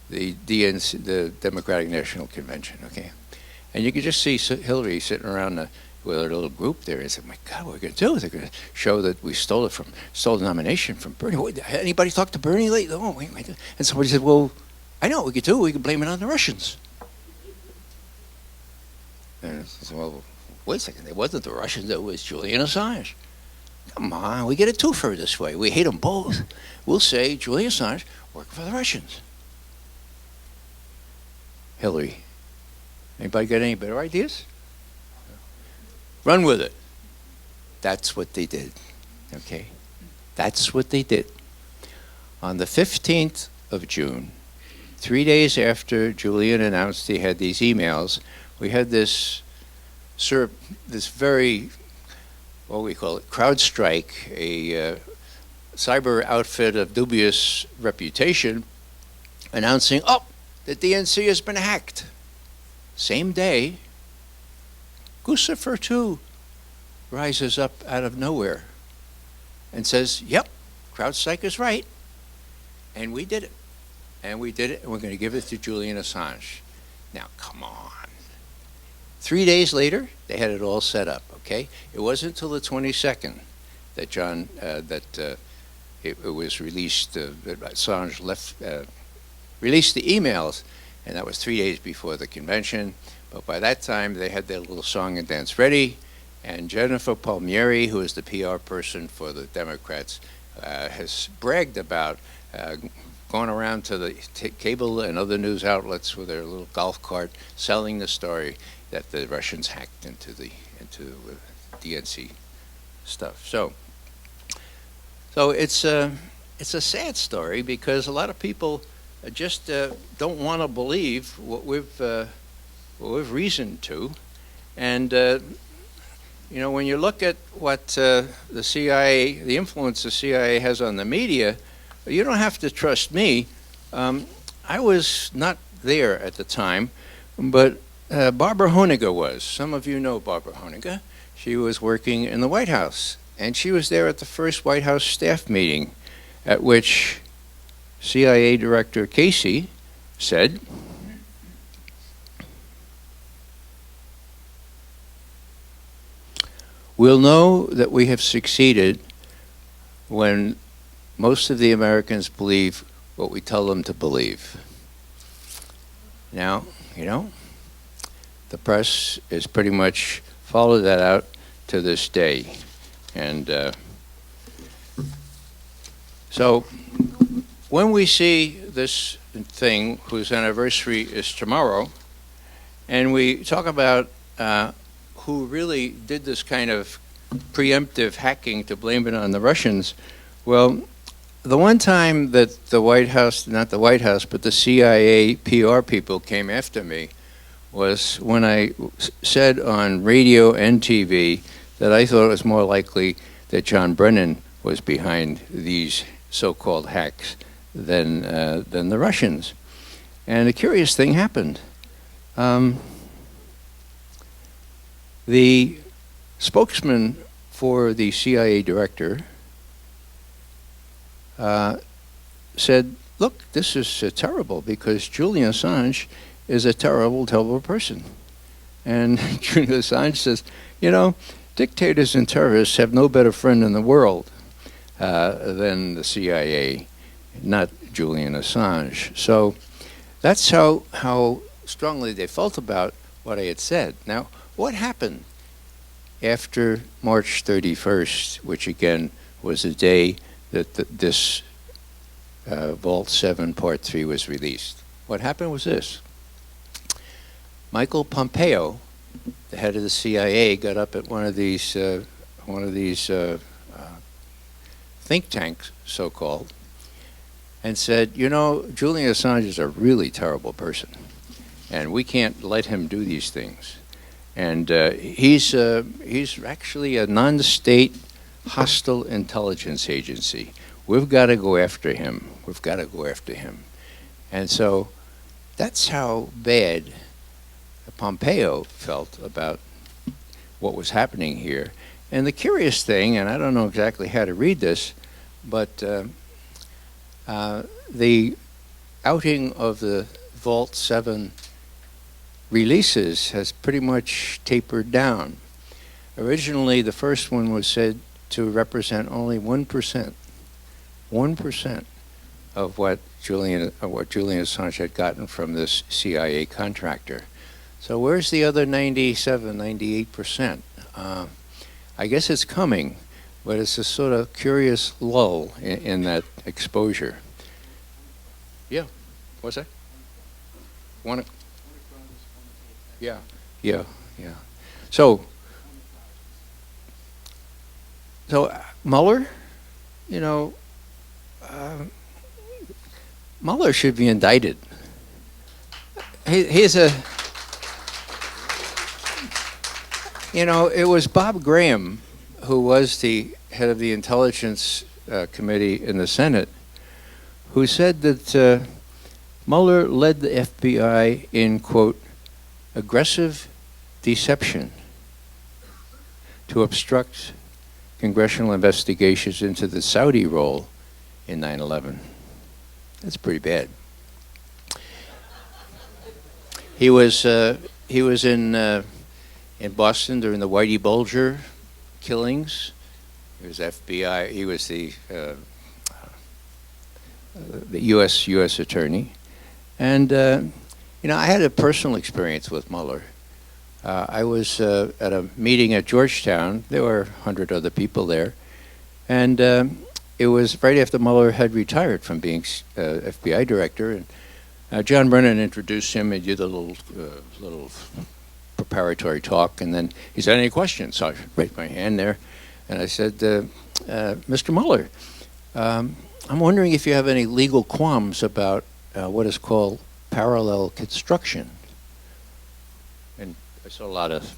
the DNC, the Democratic National Convention, okay? And you could just see Hillary sitting around with her little group there and said, my God, what are we going to do? They're going to show that we stole the nomination from Bernie. Anybody talk to Bernie lately? Oh, wait. And somebody said, well, I know what we could do. We could blame it on the Russians. And I said, well, wait a second. It wasn't the Russians. It was Julian Assange. Come on, we get a twofer this way. We hate them both. We'll say Julian Assange working for the Russians. Hillary, anybody got any better ideas? Run with it. That's what they did, okay? That's what they did. On the 15th of June, 3 days after Julian announced he had these emails, we had this very, what we call it, CrowdStrike, a cyber outfit of dubious reputation, announcing, oh, the DNC has been hacked. Same day, Guccifer II rises up out of nowhere and says, yep, CrowdStrike is right, and we did it. And we did it, and we're going to give it to Julian Assange. Now, come on. 3 days later, they had it all set up, okay? It wasn't until the 22nd that it was released, that Assange released the emails, and that was 3 days before the convention. But by that time, they had their little song and dance ready, and Jennifer Palmieri, who is the PR person for the Democrats, has bragged about going around to the cable and other news outlets with their little golf cart, selling the story that the Russians hacked into DNC stuff. So it's a sad story because a lot of people just don't want to believe what we've reasoned to, and when you look at what the CIA, the influence the CIA has on the media, you don't have to trust me. I was not there at the time, but Barbara Honegger was. Some of you know Barbara Honegger. She was working in the White House, and she was there at the first White House staff meeting, at which CIA Director Casey said, "We'll know that we have succeeded when most of the Americans believe what we tell them to believe." Now, the press has pretty much followed that out to this day. And so when we see this thing, whose anniversary is tomorrow, and we talk about who really did this kind of preemptive hacking to blame it on the Russians, well, the one time that the White House, not the White House, but the CIA PR people came after me was when I said on radio and TV that I thought it was more likely that John Brennan was behind these so-called hacks than the Russians. And a curious thing happened. The spokesman for the CIA director said, look, this is terrible because Julian Assange is a terrible, terrible person. And Julian Assange says, dictators and terrorists have no better friend in the world than the CIA, not Julian Assange. So that's how strongly they felt about what I had said. Now, what happened after March 31st, which again was the day that this Vault 7 Part 3 was released? What happened was this. Michael Pompeo, the head of the CIA, got up at one of these think tanks, so-called, and said, Julian Assange is a really terrible person, and we can't let him do these things. And he's actually a non-state hostile intelligence agency. We've got to go after him. We've got to go after him. And so that's how bad Pompeo felt about what was happening here. And the curious thing, and I don't know exactly how to read this, but the outing of the Vault 7 releases has pretty much tapered down. Originally, the first one was said to represent only 1% of what Julian Assange had gotten from this CIA contractor. So where's the other 97, 98%? I guess it's coming, but it's a sort of curious lull in that exposure. Yeah, what's that? Yeah. So Mueller, Mueller should be indicted. He's a, you know, it was Bob Graham who was the head of the Intelligence Committee in the Senate who said that Mueller led the FBI in, quote, aggressive deception to obstruct congressional investigations into the Saudi role in 9/11. That's pretty bad. He was in Boston during the Whitey Bulger killings. He was FBI. He was the U.S. attorney, and you know, I had a personal experience with Mueller. I was at a meeting at Georgetown. There were 100 other people there, and it was right after Mueller had retired from being FBI director, and John Brennan introduced him and did a little preparatory talk, and then he said, "Any questions?" So I raised my hand there, and I said, "Mr. Mueller, I'm wondering if you have any legal qualms about what is called parallel construction." And I saw a lot of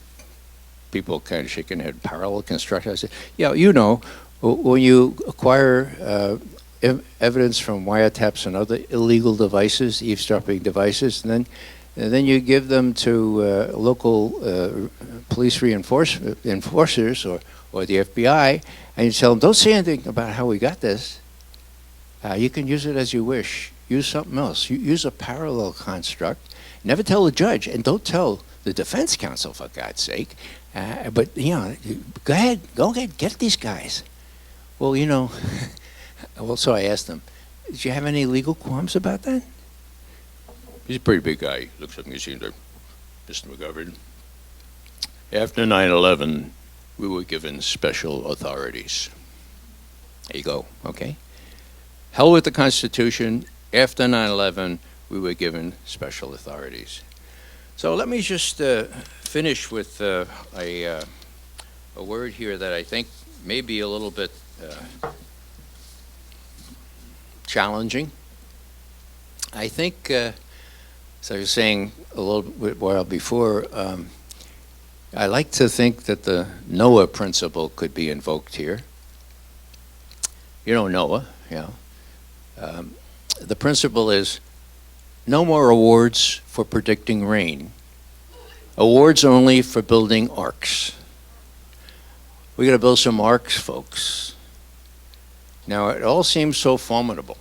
people kind of shaking their head. Parallel construction. I said, "Yeah, you know, when you acquire evidence from wiretaps and other illegal devices, eavesdropping devices, and then you give them to local police enforcers or the FBI, and you tell them, don't say anything about how we got this. You can use it as you wish. Use something else. Use a parallel construct. Never tell the judge, and don't tell the defense counsel, for God's sake. But, you know, go ahead, get these guys." Well, you know, well, so I asked him, "Did you have any legal qualms about that?" He's a pretty big guy. He looks up and he says, "Mr. McGovern, after 9/11, we were given special authorities." There you go, okay? Hell with the Constitution. After 9/11, we were given special authorities. So let me just finish with a word here that I think may be a little bit challenging. I think, as I was saying a little bit while before, I like to think that the Noah principle could be invoked here. You know Noah, yeah. The principle is no more awards for predicting rain. Awards only for building arks. We got to build some arks, folks. Now, it all seems so formidable,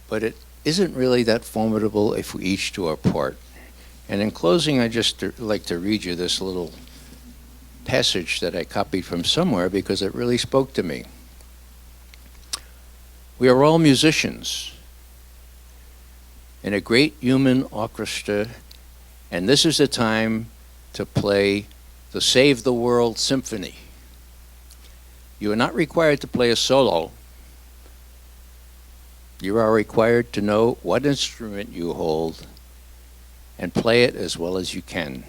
but it isn't really that formidable if we each do our part. And in closing, I just like to read you this little passage that I copied from somewhere because it really spoke to me. We are all musicians in a great human orchestra, and this is the time to play the Save the World Symphony. You are not required to play a solo. You are required to know what instrument you hold and play it as well as you can.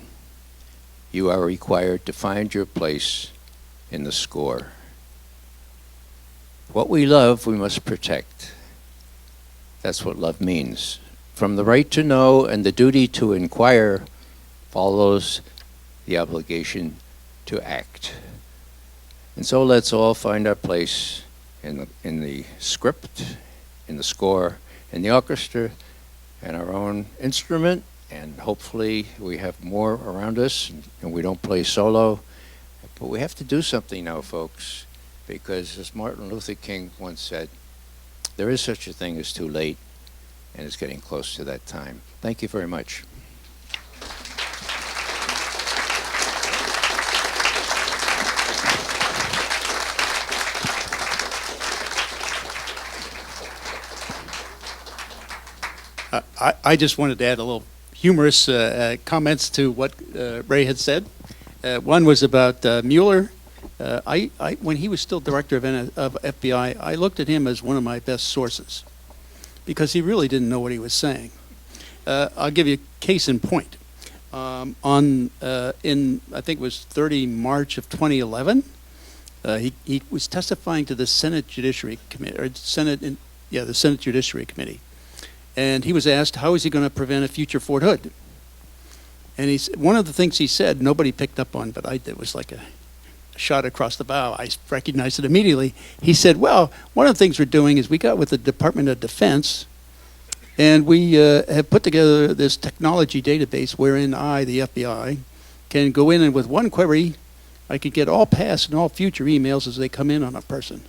You are required to find your place in the score. What we love, we must protect. That's what love means. From the right to know and the duty to inquire follows the obligation to act. And so let's all find our place in the script, in the score, in the orchestra, and our own instrument, and hopefully we have more around us and we don't play solo. But we have to do something now, folks, because as Martin Luther King once said, there is such a thing as too late, and it's getting close to that time. Thank you very much. I just wanted to add a little humorous comments to what Ray had said. One was about Mueller. When he was still director of FBI, I looked at him as one of my best sources because he really didn't know what he was saying. I'll give you a case in point. I think it was 30 March of 2011, he was testifying to the Senate Judiciary Committee, or Yeah, the Senate Judiciary Committee. And he was asked, how is he going to prevent a future Fort Hood? And one of the things he said, nobody picked up on, but it was like a shot across the bow. I recognized it immediately. He said, well, one of the things we're doing is we got with the Department of Defense, and we have put together this technology database wherein I, the FBI, can go in and with one query, I could get all past and all future emails as they come in on a person.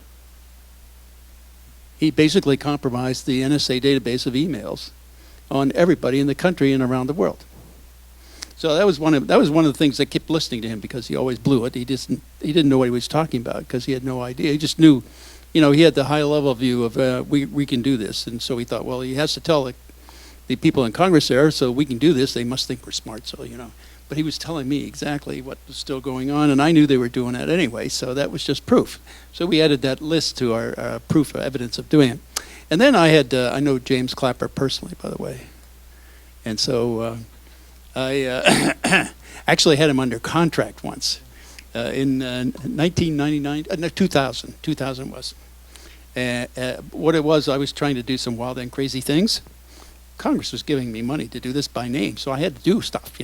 He basically compromised the NSA database of emails on everybody in the country and around the world. So that was one of the things that kept listening to him, because he always blew it. He didn't know what he was talking about because he had no idea. He just knew, he had the high level view of we can do this, and so he thought, well, he has to tell the people in Congress there, so we can do this. They must think we're smart, so But he was telling me exactly what was still going on, and I knew they were doing that anyway, so that was just proof. So we added that list to our proof or evidence of doing it. And then I know James Clapper personally, by the way. And so I actually had him under contract once in 1999, no, 2000 was. What it was, I was trying to do some wild and crazy things. Congress was giving me money to do this by name, so I had to do stuff,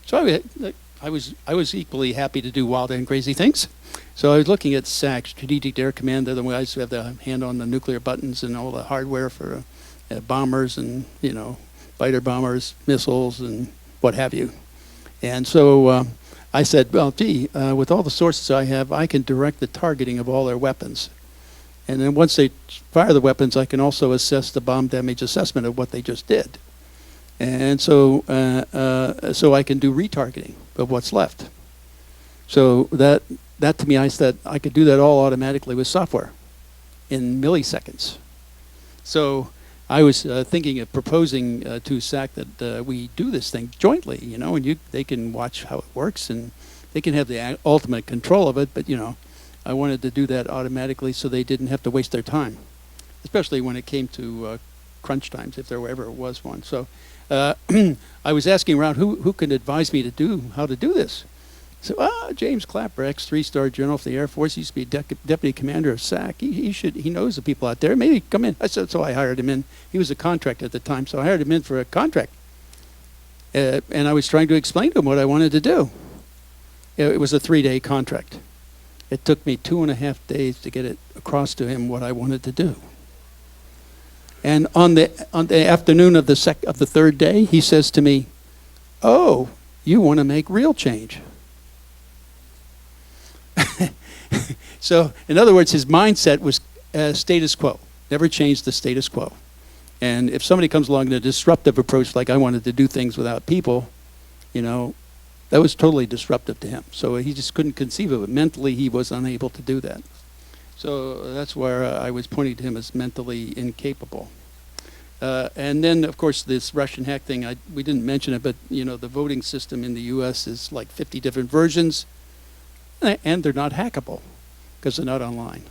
So I was equally happy to do wild and crazy things. So I was looking at SAC, Strategic Air Command. They're the guys who have the hand on the nuclear buttons and all the hardware for bombers and fighter bombers, missiles, and what have you. And so I said, well, gee, with all the sources I have, I can direct the targeting of all their weapons. And then once they fire the weapons, I can also assess the bomb damage assessment of what they just did. And so I can do retargeting of what's left. So that to me, I said I could do that all automatically with software in milliseconds. So I was thinking of proposing to SAC that we do this thing jointly, and they can watch how it works, and they can have the ultimate control of it, but I wanted to do that automatically so they didn't have to waste their time, especially when it came to crunch times, if there ever was one. So I was asking around who can advise me how to do this. So James Clapper, ex-3-star general of the Air Force, used to be deputy commander of SAC. He knows the people out there. Maybe come in. So I hired him in. He was a contractor at the time, so I hired him in for a contract. And I was trying to explain to him what I wanted to do. It was a 3-day contract. It took me 2.5 days to get it across to him what I wanted to do. And on the afternoon of the third day, he says to me, "Oh, you want to make real change." So, in other words, his mindset was status quo. Never changed the status quo. And if somebody comes along in a disruptive approach, like I wanted to do things without people, that was totally disruptive to him. So he just couldn't conceive of it. Mentally, he was unable to do that. So that's where I was pointing to him as mentally incapable. And then, of course, this Russian hack thing, we didn't mention it, but, the voting system in the U.S. is like 50 different versions, and they're not hackable because they're not online.